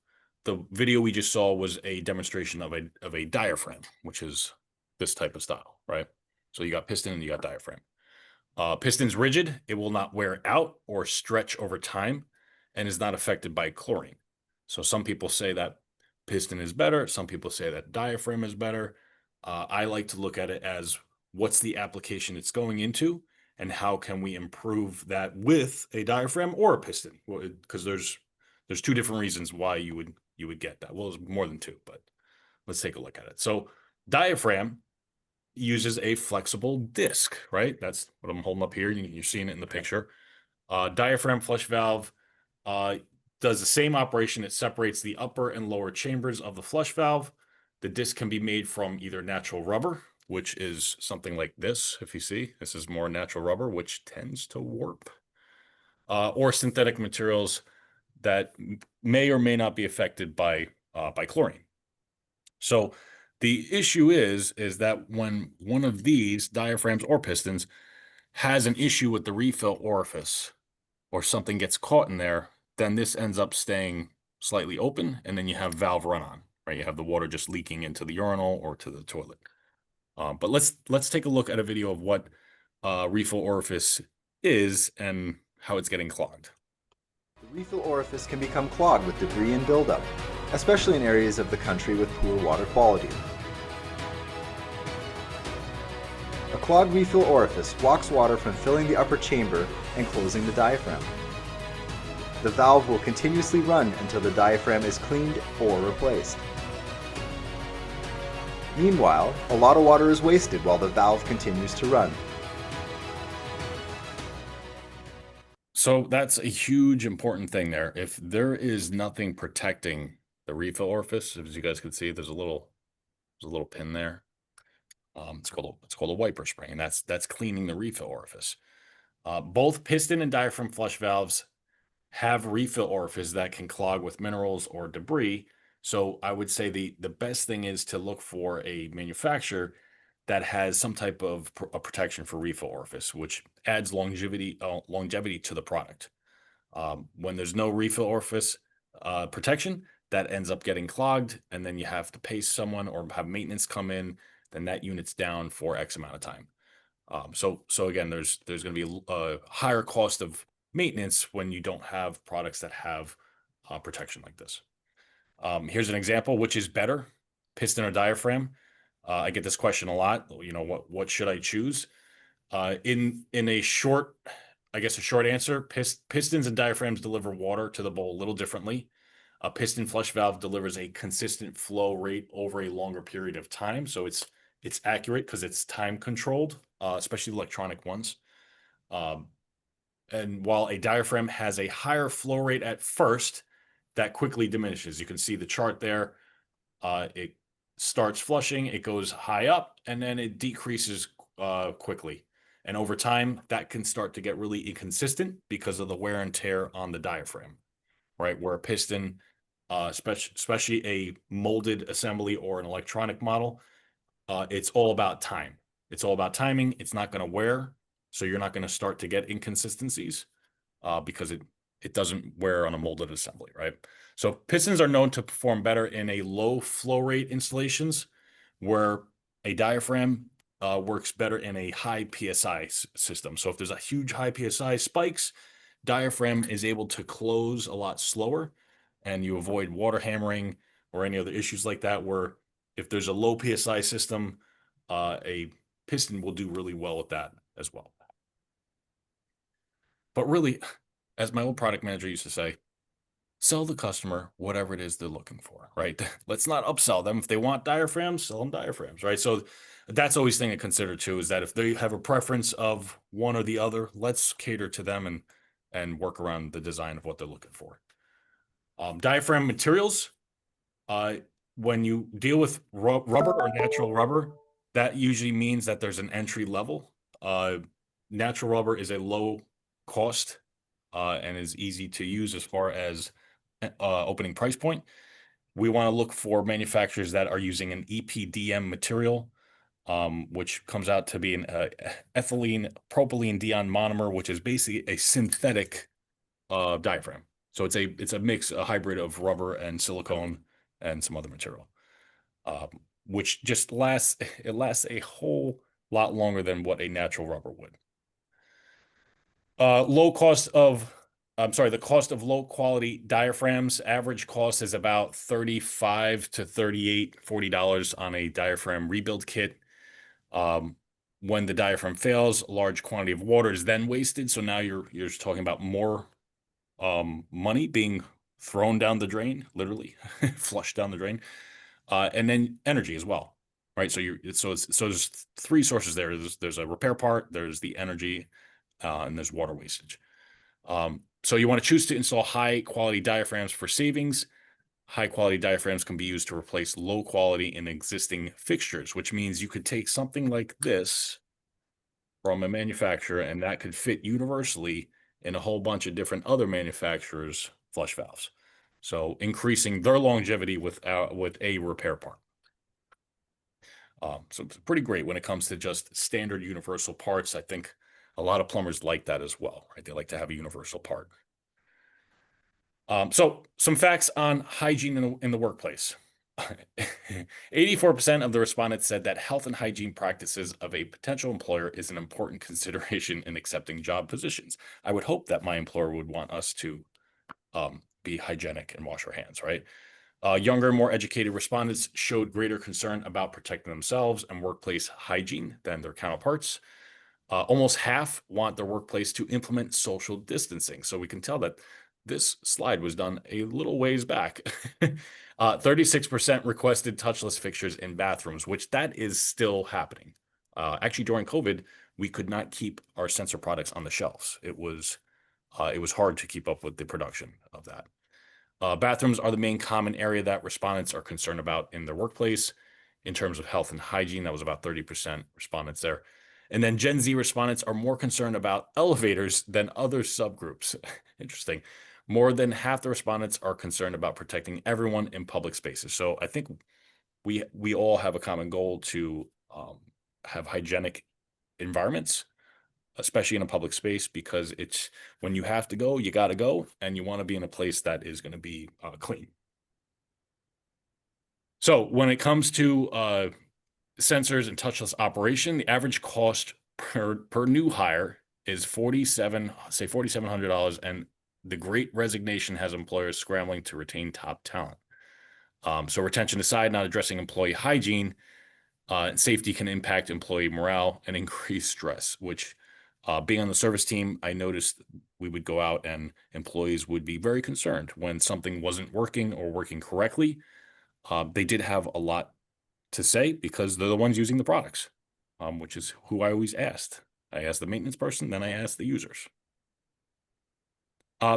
The video we just saw was a demonstration of a diaphragm, which is this type of style, right? So you got piston and you got diaphragm. Piston's rigid. It will not wear out or stretch over time and is not affected by chlorine. So some people say that piston is better. Some people say that diaphragm is better. I like to look at it as what's the application it's going into and how can we improve that with a diaphragm or a piston? Because there's two different reasons why you would get that. Well, there's more than two, but let's take a look at it. So diaphragm uses a flexible disc, right? That's what I'm holding up here. You're seeing it in the picture. Diaphragm flush valve does the same operation. It separates the upper and lower chambers of the flush valve. The disc can be made from either natural rubber, which is something like this. If you see, this is more natural rubber, which tends to warp, or synthetic materials that may or may not be affected by chlorine. So the issue is that when one of these diaphragms or pistons has an issue with the refill orifice or something gets caught in there, then this ends up staying slightly open, and then you have valve run-on, right? You have the water just leaking into the urinal or to the toilet. But let's take a look at a video of what refill orifice is and how it's getting clogged. The refill orifice can become clogged with debris and buildup. especially in areas of the country with poor water quality. A clogged refill orifice blocks water from filling the upper chamber and closing the diaphragm. The valve will continuously run until the diaphragm is cleaned or replaced. Meanwhile, a lot of water is wasted while the valve continues to run. So that's a huge important thing there. If there is nothing protecting the refill orifice, as you guys can see, there's a little pin there. It's called a wiper spring, and that's cleaning the refill orifice. Both piston and diaphragm flush valves have refill orifices that can clog with minerals or debris. So I would say the best thing is to look for a manufacturer that has some type of a protection for refill orifice, which adds longevity to the product. When there's no refill orifice protection, that ends up getting clogged, and then you have to pay someone or have maintenance come in. Then that unit's down for X amount of time. So again, there's going to be a higher cost of maintenance when you don't have products that have protection like this. Here's an example: which is better, piston or diaphragm? I get this question a lot. You know, what should I choose? In a short, I guess a short answer: pistons and diaphragms deliver water to the bowl a little differently. A piston flush valve delivers a consistent flow rate over a longer period of time, so it's accurate because it's time controlled, especially electronic ones. And while a diaphragm has a higher flow rate at first, that quickly diminishes. You can see the chart there. It starts flushing, it goes high up, and then it decreases quickly. And over time, that can start to get really inconsistent because of the wear and tear on the diaphragm, right? Where a piston, especially a molded assembly or an electronic model, it's all about time. It's all about timing. It's not going to wear, so you're not going to start to get inconsistencies because it doesn't wear on a molded assembly, right? So pistons are known to perform better in a low flow rate installations, where a diaphragm works better in a high PSI system. So if there's a huge high PSI spikes, diaphragm is able to close a lot slower, and you avoid water hammering or any other issues like that, where if there's a low PSI system, a piston will do really well with that as well. But really, as my old product manager used to say, sell the customer whatever it is they're looking for, right? Let's not upsell them. If they want diaphragms, sell them diaphragms, right? So that's always thing to consider too, is that if they have a preference of one or the other, let's cater to them and work around the design of what they're looking for. Diaphragm materials, when you deal with rubber or natural rubber, that usually means that there's an entry level. Natural rubber is a low cost and is easy to use as far as opening price point. We want to look for manufacturers that are using an EPDM material, which comes out to be an ethylene propylene diene monomer, which is basically a synthetic diaphragm. So it's a mix, a hybrid of rubber and silicone and some other material, which just lasts a whole lot longer than what a natural rubber would. The cost of low quality diaphragms, average cost is about $35 to $40 on a diaphragm rebuild kit. When the diaphragm fails, a large quantity of water is then wasted. So now you're talking about more money being thrown down the drain, literally flushed down the drain, and then energy as well, right? So there's three sources there. There's a repair part, there's the energy, and there's water wastage. So you want to choose to install high quality diaphragms for savings. High quality diaphragms can be used to replace low quality in existing fixtures, which means you could take something like this from a manufacturer and that could fit universally in a whole bunch of different other manufacturers' flush valves. So increasing their longevity with a repair part. So it's pretty great when it comes to just standard universal parts. I think a lot of plumbers like that as well, right? They like to have a universal part. So some facts on hygiene in the workplace. 84% of the respondents said that health and hygiene practices of a potential employer is an important consideration in accepting job positions. I would hope that my employer would want us to be hygienic and wash our hands, right? Younger, more educated respondents showed greater concern about protecting themselves and workplace hygiene than their counterparts. Almost half want their workplace to implement social distancing. So we can tell that this slide was done a little ways back. 36% requested touchless fixtures in bathrooms, which that is still happening. Actually, during COVID, we could not keep our sensor products on the shelves. It was hard to keep up with the production of that. Bathrooms are the main common area that respondents are concerned about in their workplace. In terms of health and hygiene, that was about 30% respondents there. And then Gen Z respondents are more concerned about elevators than other subgroups. Interesting. More than half the respondents are concerned about protecting everyone in public spaces. So I think we all have a common goal to have hygienic environments, especially in a public space, because it's when you have to go, you got to go, and you want to be in a place that is going to be clean. So when it comes to sensors and touchless operation, the average cost per new hire is $4,700, and the Great Resignation has employers scrambling to retain top talent. So retention aside, not addressing employee hygiene and safety can impact employee morale and increase stress, which being on the service team, I noticed we would go out and employees would be very concerned when something wasn't working or working correctly. They did have a lot to say because they're the ones using the products, which is who I always asked. I asked the maintenance person, then I asked the users.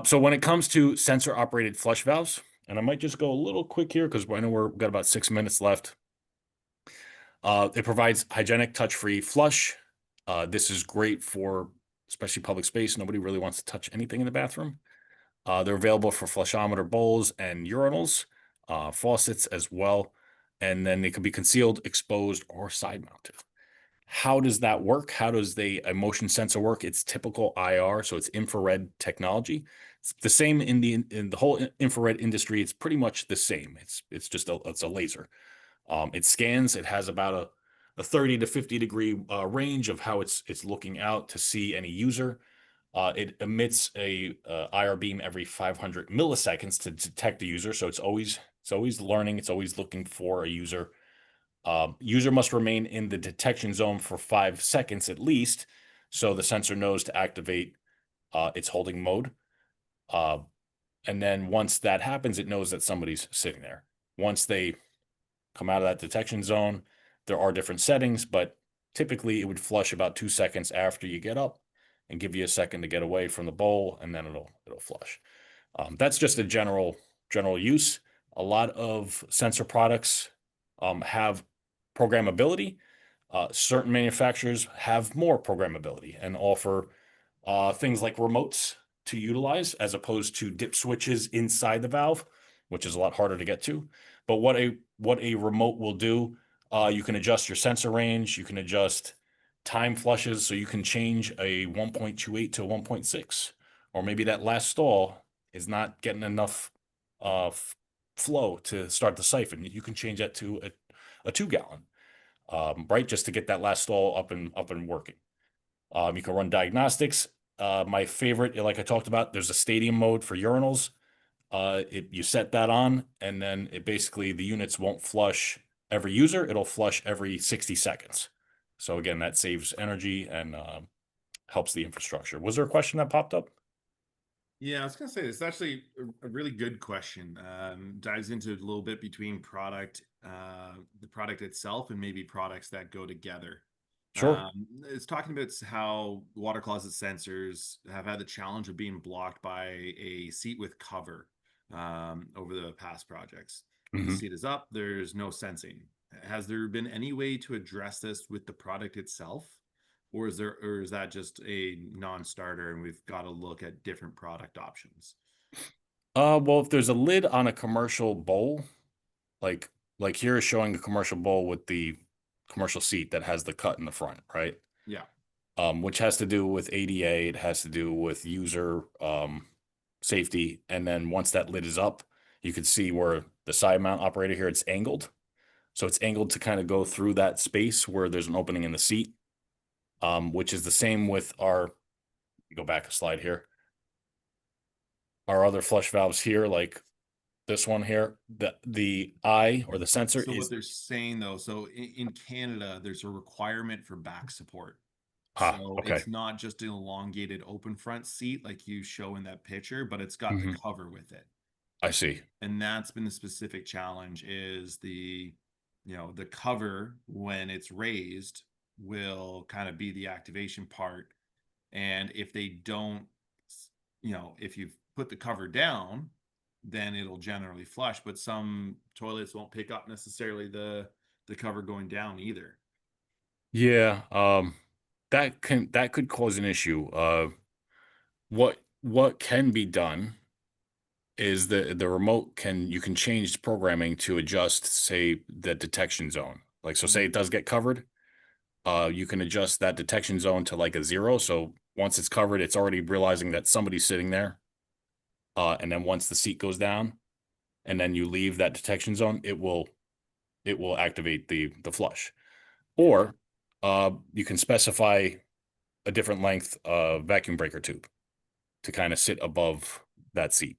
So when it comes to sensor operated flush valves, and I might just go a little quick here because I know we've got about 6 minutes left. It provides hygienic touch-free flush. This is great for especially public space. Nobody really wants to touch anything in the bathroom. They're available for flushometer bowls and urinals, faucets as well. And then they can be concealed, exposed, or side mounted. How does that work? How does a motion sensor work? It's typical IR, so it's infrared technology. It's the same in the whole infrared industry. It's pretty much the same. It's just it's a laser. It scans. It has about a 30 to 50 degree range of how it's looking out to see any user. It emits a IR beam every 500 milliseconds to detect the user. So it's always learning. It's always looking for a user. User must remain in the detection zone for 5 seconds at least, so the sensor knows to activate its holding mode. And then once that happens, it knows that somebody's sitting there. Once they come out of that detection zone, there are different settings, but typically it would flush about 2 seconds after you get up and give you a second to get away from the bowl, and then it'll flush. That's just a general use. A lot of sensor products have programmability. Certain manufacturers have more programmability and offer things like remotes to utilize as opposed to dip switches inside the valve, which is a lot harder to get to. But what a remote will do, you can adjust your sensor range, you can adjust time flushes, so you can change a 1.28 to a 1.6, or maybe that last stall is not getting enough flow to start the siphon. You can change that to a 2-gallon, right, just to get that last stall up and working. You can run diagnostics. My favorite, like I talked about, there's a stadium mode for urinals. You set that on, and then it basically the units won't flush every user. It'll flush every 60 seconds. So again, that saves energy and helps the infrastructure. Was there a question that popped up? Yeah, I was gonna say it's actually a really good question. Dives into a little bit between the product itself, and maybe products that go together. Sure. It's talking about how water closet sensors have had the challenge of being blocked by a seat with cover over the past projects. When the Mhm. seat is up, there's no sensing. Has there been any way to address this with the product itself? Or is that just a non-starter and we've got to look at different product options? Well, if there's a lid on a commercial bowl, like here is showing a commercial bowl with the commercial seat that has the cut in the front, right? Yeah. Which has to do with ADA. It has to do with user safety. And then once that lid is up, you can see where the side mount operator here, it's angled. So it's angled to kind of go through that space where there's an opening in the seat, which is the same with go back a slide here. Our other flush valves here, like this one here, the eye or the sensor So what is, they're saying though, so in Canada, there's a requirement for back support. ah, So okay. it's not just an elongated open front seat like you show in that picture, but it's got the Mhm. cover with it. I see. And that's been the specific challenge is the cover when it's raised will kind of be the activation part. And if they don't, if you put the cover down, then it'll generally flush. But some toilets won't pick up necessarily the cover going down either. Yeah, that could cause an issue. What can be done is the remote you can change the programming to adjust, say, the detection zone. Like, so say it does get covered, you can adjust that detection zone to like a 0. So once it's covered, it's already realizing that somebody's sitting there. And then once the seat goes down, and then you leave that detection zone, it will activate the flush. Or you can specify a different length vacuum breaker tube to kind of sit above that seat.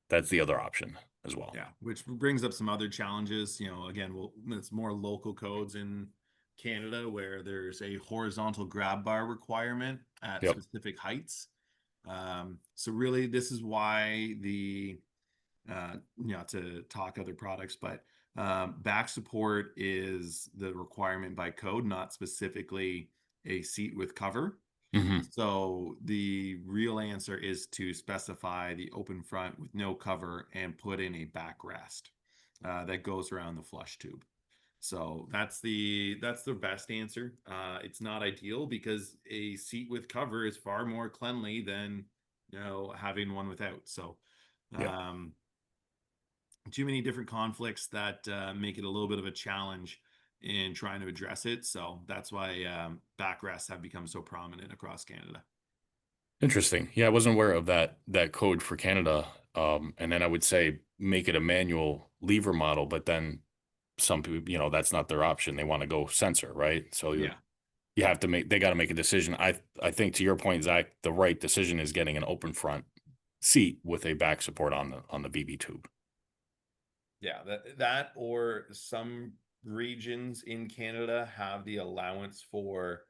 That's the other option as well. Yeah, which brings up some other challenges. Again, it's more local codes in Canada where there's a horizontal grab bar requirement at Yep. specific heights. So really, this is why to talk other products, but back support is the requirement by code, not specifically a seat with cover. Hmm. So the real answer is to specify the open front with no cover and put in a backrest that goes around the flush tube. So that's the best answer. It's not ideal because a seat with cover is far more cleanly than having one without. So Yep. too many different conflicts that make it a little bit of a challenge in trying to address it. So that's why backrests have become so prominent across Canada. Interesting. Yeah, I wasn't aware of that code for Canada. And then I would say make it a manual lever model, but then some people, that's not their option. They want to go sensor, right? So Yeah. you have to they got to make a decision. I think to your point, Zach, the right decision is getting an open front seat with a back support on the BB tube. Yeah, that or some regions in Canada have the allowance for,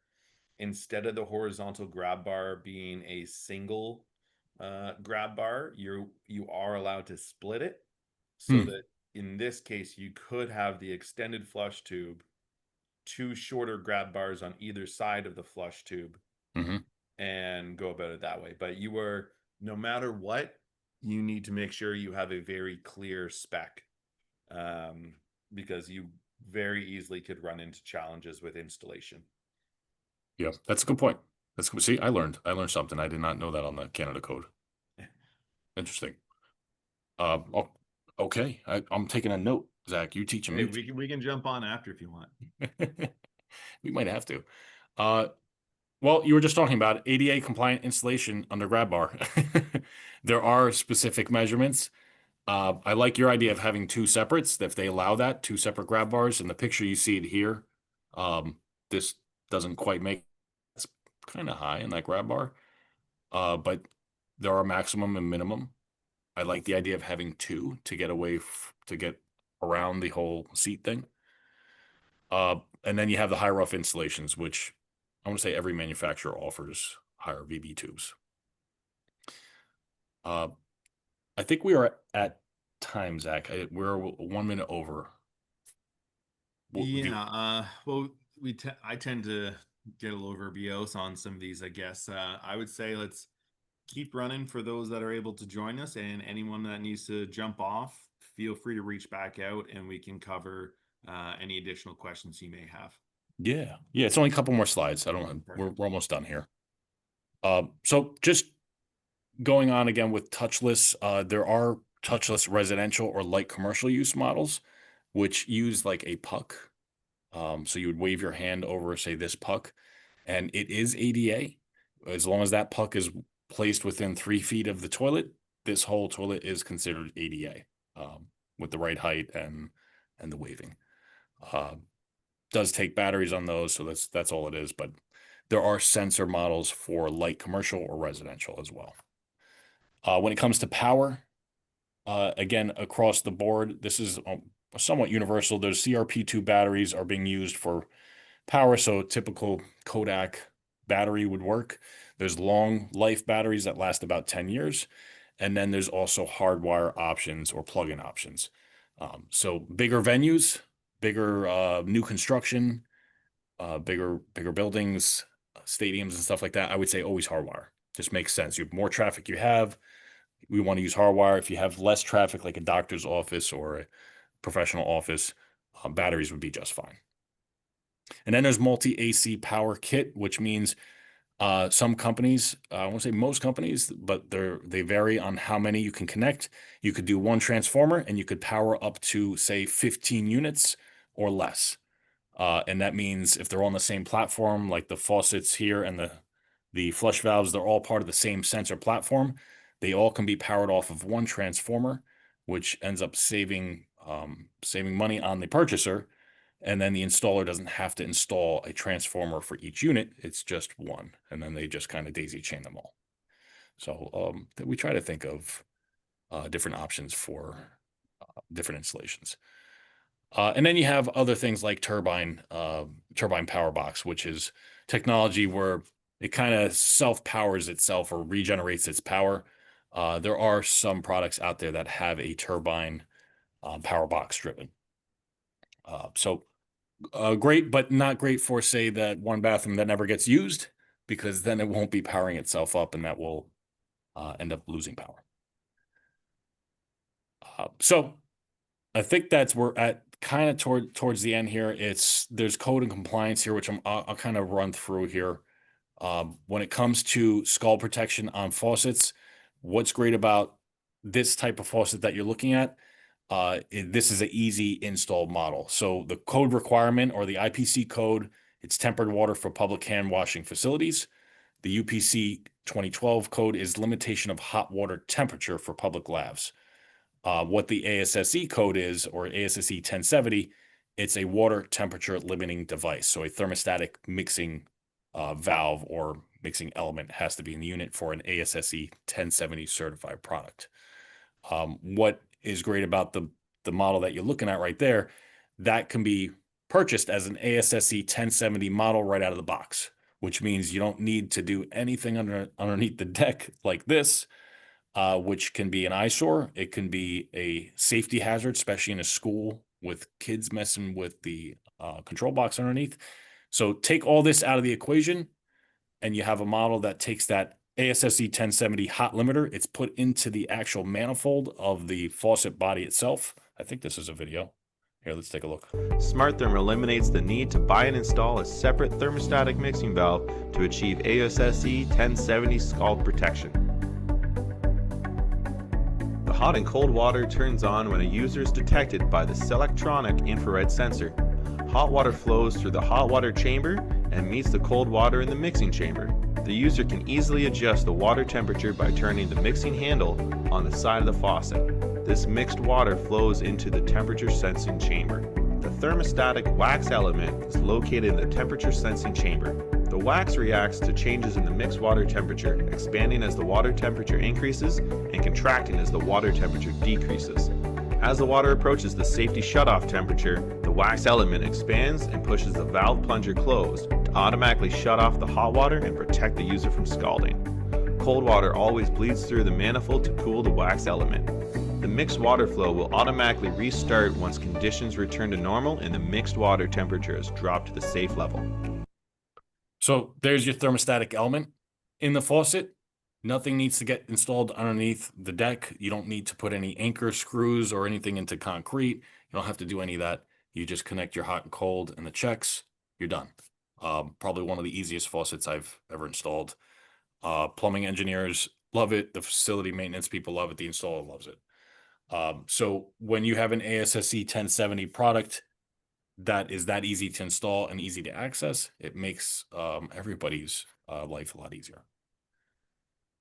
instead of the horizontal grab bar being a single grab bar, you are allowed to split it so Hmm. that in this case you could have the extended flush tube, two shorter grab bars on either side of the flush tube, Hmm. and go about it that way. But no matter what, you need to make sure you have a very clear spec, because you very easily could run into challenges with installation. Yeah, that's a good point. That's good. See, I learned something. I did not know that on the Canada code. Interesting. Oh, okay. I'm taking a note, Zach. You teaching Hey, me. we can jump on after if you want. We might have to. Well, you were just talking about ADA compliant installation under grab bar. There are specific measurements. I like your idea of having two separates. If they allow that, two separate grab bars. In the picture, you see it here. This doesn't quite make. It's kind of high in that grab bar, but there are maximum and minimum. I like the idea of having two to get to get around the whole seat thing. And then you have the high rough installations, which I want to say every manufacturer offers higher VB tubes. I think we are at time, Zach. We're 1 minute over. Well, I tend to get a little verbose on some of these, I guess. I would say let's keep running for those that are able to join us, and anyone that needs to jump off, feel free to reach back out and we can cover any additional questions you may have. Yeah. It's only a couple more slides. I don't. We're almost done here. So just going on again with touchless, there are touchless residential or light commercial use models, which use like a puck. So you would wave your hand over, say, this puck, and it is ADA. As long as that puck is placed within 3 feet of the toilet, this whole toilet is considered ADA, with the right height and the waving. Does take batteries on those, so that's all it is. But there are sensor models for light commercial or residential as well. When it comes to power, again, across the board, this is somewhat universal. Those CRP2 batteries are being used for power, so typical Kodak battery would work. There's long life batteries that last about 10 years. And then there's also hardwire options or plug-in options. So bigger venues, bigger new construction, bigger buildings, stadiums and stuff like that, I would say always hardwire. Just makes sense. You have more traffic you have, we want to use hardwire. If you have less traffic, like a doctor's office or a professional office, batteries would be just fine. And then there's multi-AC power kit, which means some companies, I won't say most companies, but they vary on how many you can connect. You could do one transformer and you could power up to, say, 15 units or less. And that means if they're on the same platform, like the faucets here and the flush valves, they're all part of the same sensor platform. They all can be powered off of one transformer, which ends up saving money on the purchaser. And then the installer doesn't have to install a transformer for each unit. It's just one. And then they just kind of daisy chain them all. So we try to think of different options for different installations. And then you have other things like turbine power box, which is technology where it kind of self-powers itself or regenerates its power. There are some products out there that have a turbine power box driven. So great, but not great for, say, that one bathroom that never gets used, because then it won't be powering itself up and that will end up losing power. So I think we're at kind of towards the end here. There's code and compliance here, which I'll kind of run through here. When it comes to scald protection on faucets, what's great about this type of faucet that you're looking at, this is an easy install model. So the code requirement, or the IPC code, it's tempered water for public hand washing facilities. The UPC 2012 code is limitation of hot water temperature for public lavs. What the ASSE code is, or ASSE 1070, it's a water temperature limiting device. So a thermostatic mixing valve or mixing element has to be in the unit for an ASSE 1070 certified product. What is great about the model that you're looking at right there, that can be purchased as an ASSE 1070 model right out of the box, which means you don't need to do anything underneath the deck like this, which can be an eyesore. It can be a safety hazard, especially in a school with kids messing with the control box underneath. So take all this out of the equation, and you have a model that takes that ASSE 1070 hot limiter. It's put into the actual manifold of the faucet body itself. I think this is a video. Here, let's take a look. SmartTherm eliminates the need to buy and install a separate thermostatic mixing valve to achieve ASSE 1070 scald protection. The hot and cold water turns on when a user is detected by the Selectronic infrared sensor. Hot water flows through the hot water chamber and meets the cold water in the mixing chamber. The user can easily adjust the water temperature by turning the mixing handle on the side of the faucet. This mixed water flows into the temperature sensing chamber. The thermostatic wax element is located in the temperature sensing chamber. The wax reacts to changes in the mixed water temperature, expanding as the water temperature increases and contracting as the water temperature decreases. As the water approaches the safety shutoff temperature, the wax element expands and pushes the valve plunger closed to automatically shut off the hot water and protect the user from scalding. Cold water always bleeds through the manifold to cool the wax element. The mixed water flow will automatically restart once conditions return to normal and the mixed water temperature has dropped to the safe level. So there's your thermostatic element in the faucet. Nothing needs to get installed underneath the deck. You don't need to put any anchor screws or anything into concrete. You don't have to do any of that. You just connect your hot and cold and the checks. You're done. Probably one of the easiest faucets I've ever installed. Plumbing engineers love it. The facility maintenance people love it. The installer loves it. So when you have an ASSE 1070 product that is that easy to install and easy to access, it makes everybody's life a lot easier.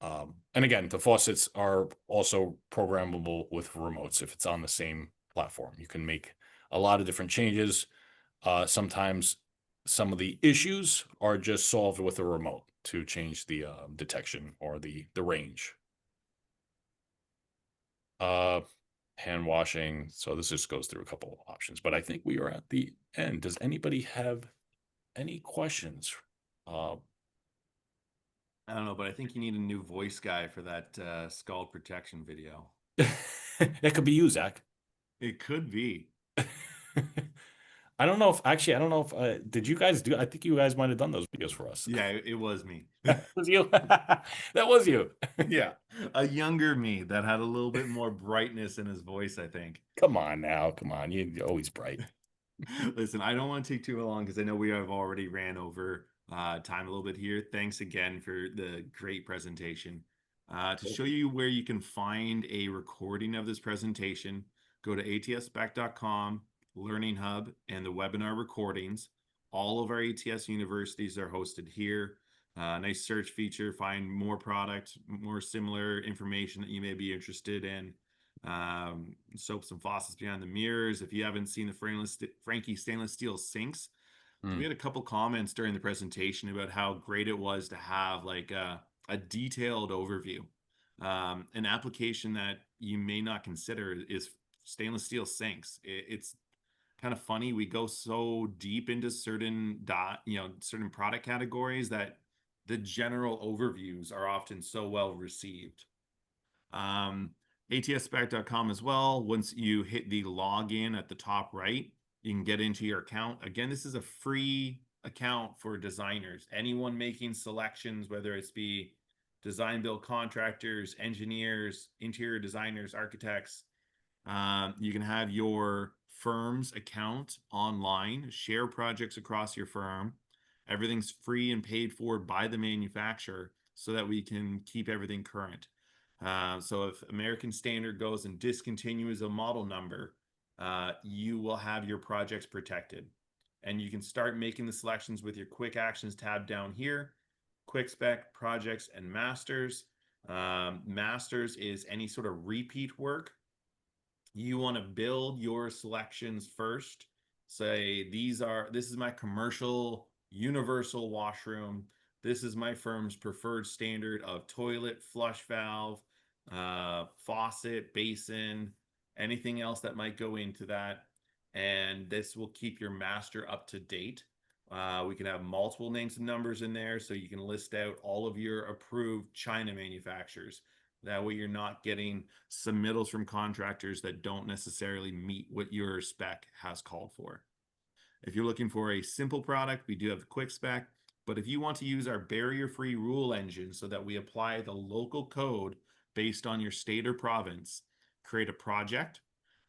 And again, the faucets are also programmable with remotes. If it's on the same platform, you can make a lot of different changes. Sometimes some of the issues are just solved with a remote to change the detection or the range. Hand washing. So this just goes through a couple of options, but I think we are at the end. Does anybody have any questions? I don't know, but I think you need a new voice guy for that skull protection video. That could be you, Zach. It could be. I don't know if actually, I don't know if did you guys do? I think you guys might have done those videos for us. Yeah, it was me. That was you. That was you. Yeah, a younger me that had a little bit more brightness in his voice, I think. Come on now, come on. You're always bright. Listen, I don't want to take too long because I know we have already ran over time a little bit here. Thanks again for the great presentation. To show you where you can find a recording of this presentation, go to atspec.com, Learning Hub, and the webinar recordings. All of our ATS universities are hosted here. Nice search feature, find more product, more similar information that you may be interested in. Soaps and faucets behind the mirrors. If you haven't seen the Frankie stainless steel sinks, we had a couple comments during the presentation about how great it was to have like a detailed overview. An application that you may not consider is stainless steel sinks. It's kind of funny. We go so deep into certain certain product categories that the general overviews are often so well received. ATSback.com as well. Once you hit the login at the top right, you can get into your account. Again, this is a free account for designers. Anyone making selections, whether it's be design build contractors, engineers, interior designers, architects, you can have your firm's account online, share projects across your firm. Everything's free and paid for by the manufacturer so that we can keep everything current. So if American Standard goes and discontinues a model number, you will have your projects protected. And you can start making the selections with your quick actions tab down here. Quick spec, projects, and masters. Masters is any sort of repeat work. You want to build your selections first. Say this is my commercial universal washroom. This is my firm's preferred standard of toilet, flush valve, faucet, basin, anything else that might go into that. And this will keep your master up to date. We can have multiple names and numbers in there so you can list out all of your approved China manufacturers. That way you're not getting submittals from contractors that don't necessarily meet what your spec has called for. If you're looking for a simple product, we do have the quick spec. But if you want to use our barrier-free rule engine so that we apply the local code based on your state or province, create a project,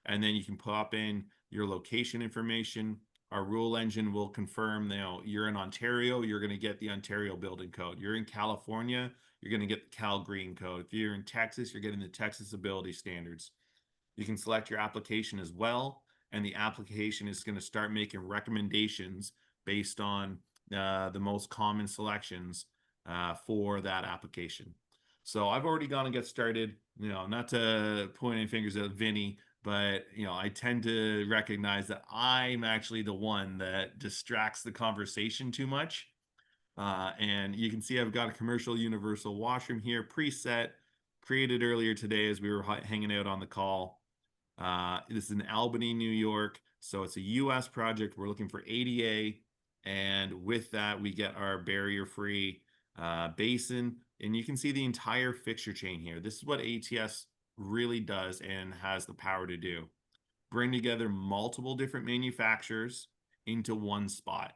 and then you can pop in your location information. Our rule engine will confirm, you're in Ontario, you're going to get the Ontario building code. You're in California, you're going to get the Cal Green code. If you're in Texas, you're getting the Texas Ability Standards. You can select your application as well, and the application is going to start making recommendations based on the most common selections for that application. So I've already gone and get started, not to point any fingers at Vinny, but I tend to recognize that I'm actually the one that distracts the conversation too much. And you can see I've got a commercial universal washroom here, preset, created earlier today as we were hanging out on the call. This is in Albany, New York. So it's a US project. We're looking for ADA. And with that, we get our barrier-free basin. And you can see the entire fixture chain here. This is what ATS really does and has the power to do. Bring together multiple different manufacturers into one spot.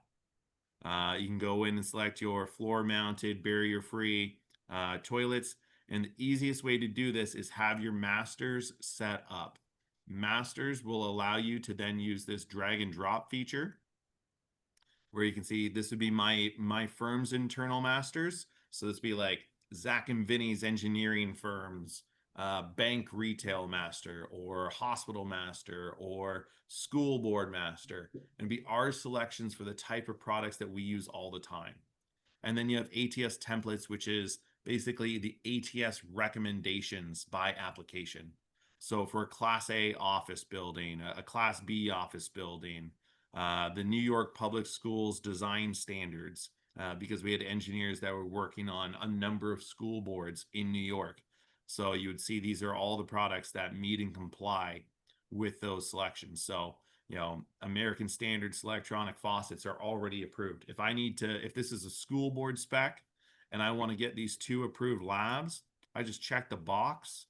You can go in and select your floor-mounted, barrier-free toilets. And the easiest way to do this is have your masters set up. Masters will allow you to then use this drag and drop feature where you can see this would be my firm's internal masters. So this would be like Zach and Vinny's engineering firms, bank retail master, or hospital master, or school board master, and be our selections for the type of products that we use all the time. And then you have ATS templates, which is basically the ATS recommendations by application. So for a Class A office building, a Class B office building, the New York Public Schools design standards, because we had engineers that were working on a number of school boards in New York. So you would see these are all the products that meet and comply with those selections. So, you know, American Standard electronic faucets are already approved. If I need to, if this is a school board spec and I want to get these 2 approved labs, I just check the box.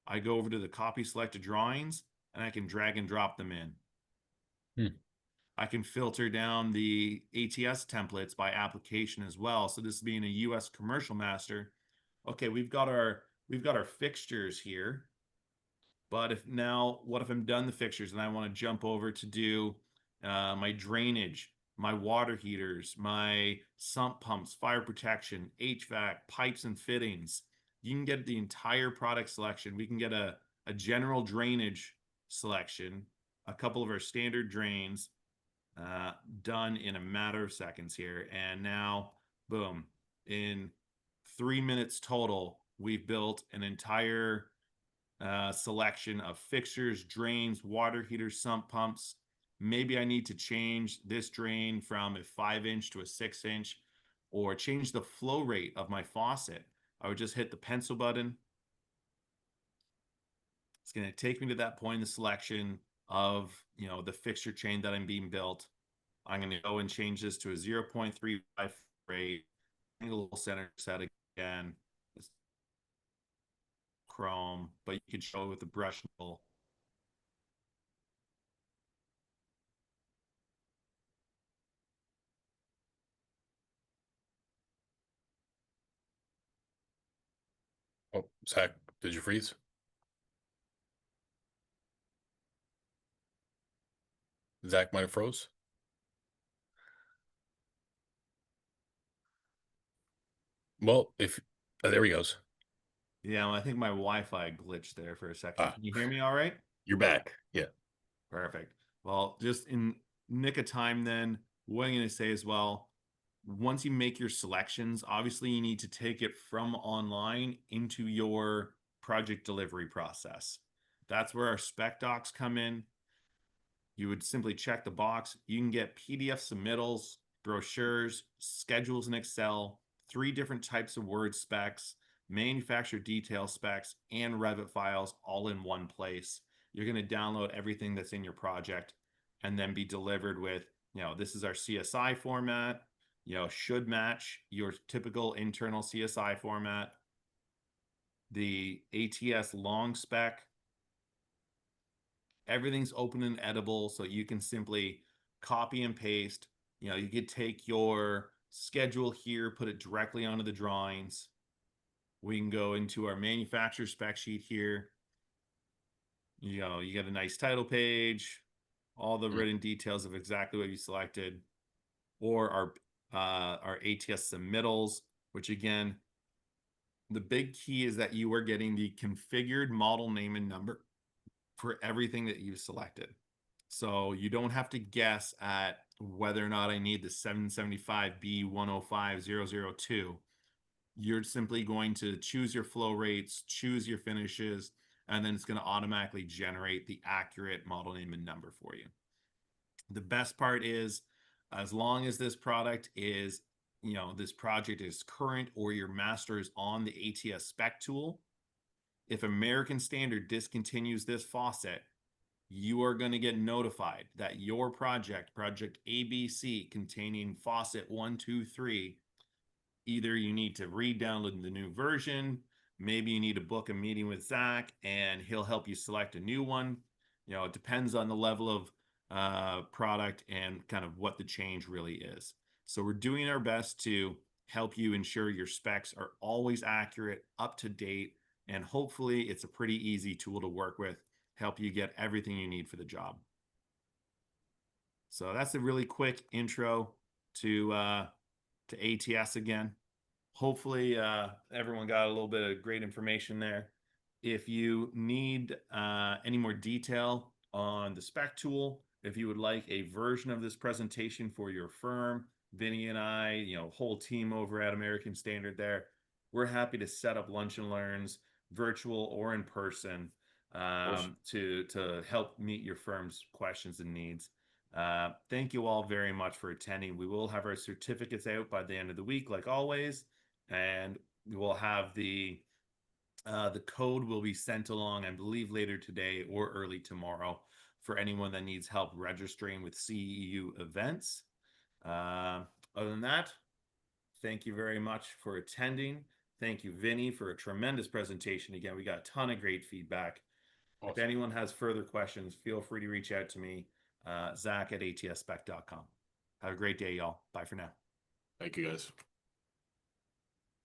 I go over to the copy selected drawings and I can drag and drop them in. I can filter down the ATS templates by application as well. So this being a US commercial master, okay, we've got our fixtures here. But what if I'm done the fixtures and I want to jump over to do my drainage, my water heaters, my sump pumps, fire protection, HVAC, pipes and fittings. You can get the entire product selection. We can get a general drainage selection, a couple of our standard drains, done in a matter of seconds here. And now, boom, in 3 minutes total, we've built an entire selection of fixtures, drains, water heaters, sump pumps. Maybe I need to change this drain from a 5-inch to a 6-inch, or change the flow rate of my faucet. I would just hit the pencil button. It's going to take me to that point in the selection of, you know, the fixture chain that I'm being built. I'm going to go and change this to a 0.35 rate, angle center set again. It's chrome, but you could show it with the brush tool. Oh, Zach, did you freeze? Zach might have froze. Well, if there he goes. Yeah, well, I think my Wi-Fi glitched there for a second. Ah. Can you hear me all right? You're back. Yeah. Perfect. Well, just in nick of time then, what I'm going to say as well, once you make your selections, obviously you need to take it from online into your project delivery process. That's where our spec docs come in. You would simply check the box. You can get PDF submittals, brochures, schedules in Excel, 3 different types of Word specs, manufacturer detail specs, and Revit files all in one place. You're going to download everything that's in your project and then be delivered with, you know, this is our CSI format, you know, should match your typical internal CSI format. The ATS long spec, everything's open and editable, so you can simply copy and paste. You know, you could take your schedule here, put it directly onto the drawings. We can go into our manufacturer spec sheet here. You know, you get a nice title page, all the written details of exactly what you selected, or our ATS submittals, which again, the big key is that you are getting the configured model name and number for everything that you've selected. So you don't have to guess at whether or not I need the 775B105002. You're simply going to choose your flow rates, choose your finishes, and then it's going to automatically generate the accurate model name and number for you. The best part is, as long as this product is, you know, this project is current or your master is on the ATS spec tool, if American Standard discontinues this faucet, you are going to get notified that your project ABC, containing faucet 123, either you need to re-download the new version, maybe you need to book a meeting with Zach and he'll help you select a new one. You know, it depends on the level of product and kind of what the change really is. So we're doing our best to help you ensure your specs are always accurate, up to date, and hopefully it's a pretty easy tool to work with, help you get everything you need for the job. So that's a really quick intro to ATS again. Hopefully everyone got a little bit of great information there. If you need any more detail on the spec tool, if you would like a version of this presentation for your firm, Vinny and I, you know, whole team over at American Standard there, we're happy to set up lunch and learns, virtual or in person, to help meet your firm's questions and needs. Thank you all very much for attending. We will have our certificates out by the end of the week, like always, and we will have the The code will be sent along, I believe, later today or early tomorrow for anyone that needs help registering with CEU events. Other than that, thank you very much for attending. Thank you, Vinny, for a tremendous presentation. Again, we got a ton of great feedback. If Awesome. anyone has further questions, feel free to reach out to me, Zach at atspec.com. Have a great day, y'all. Bye for now. Thank you, guys.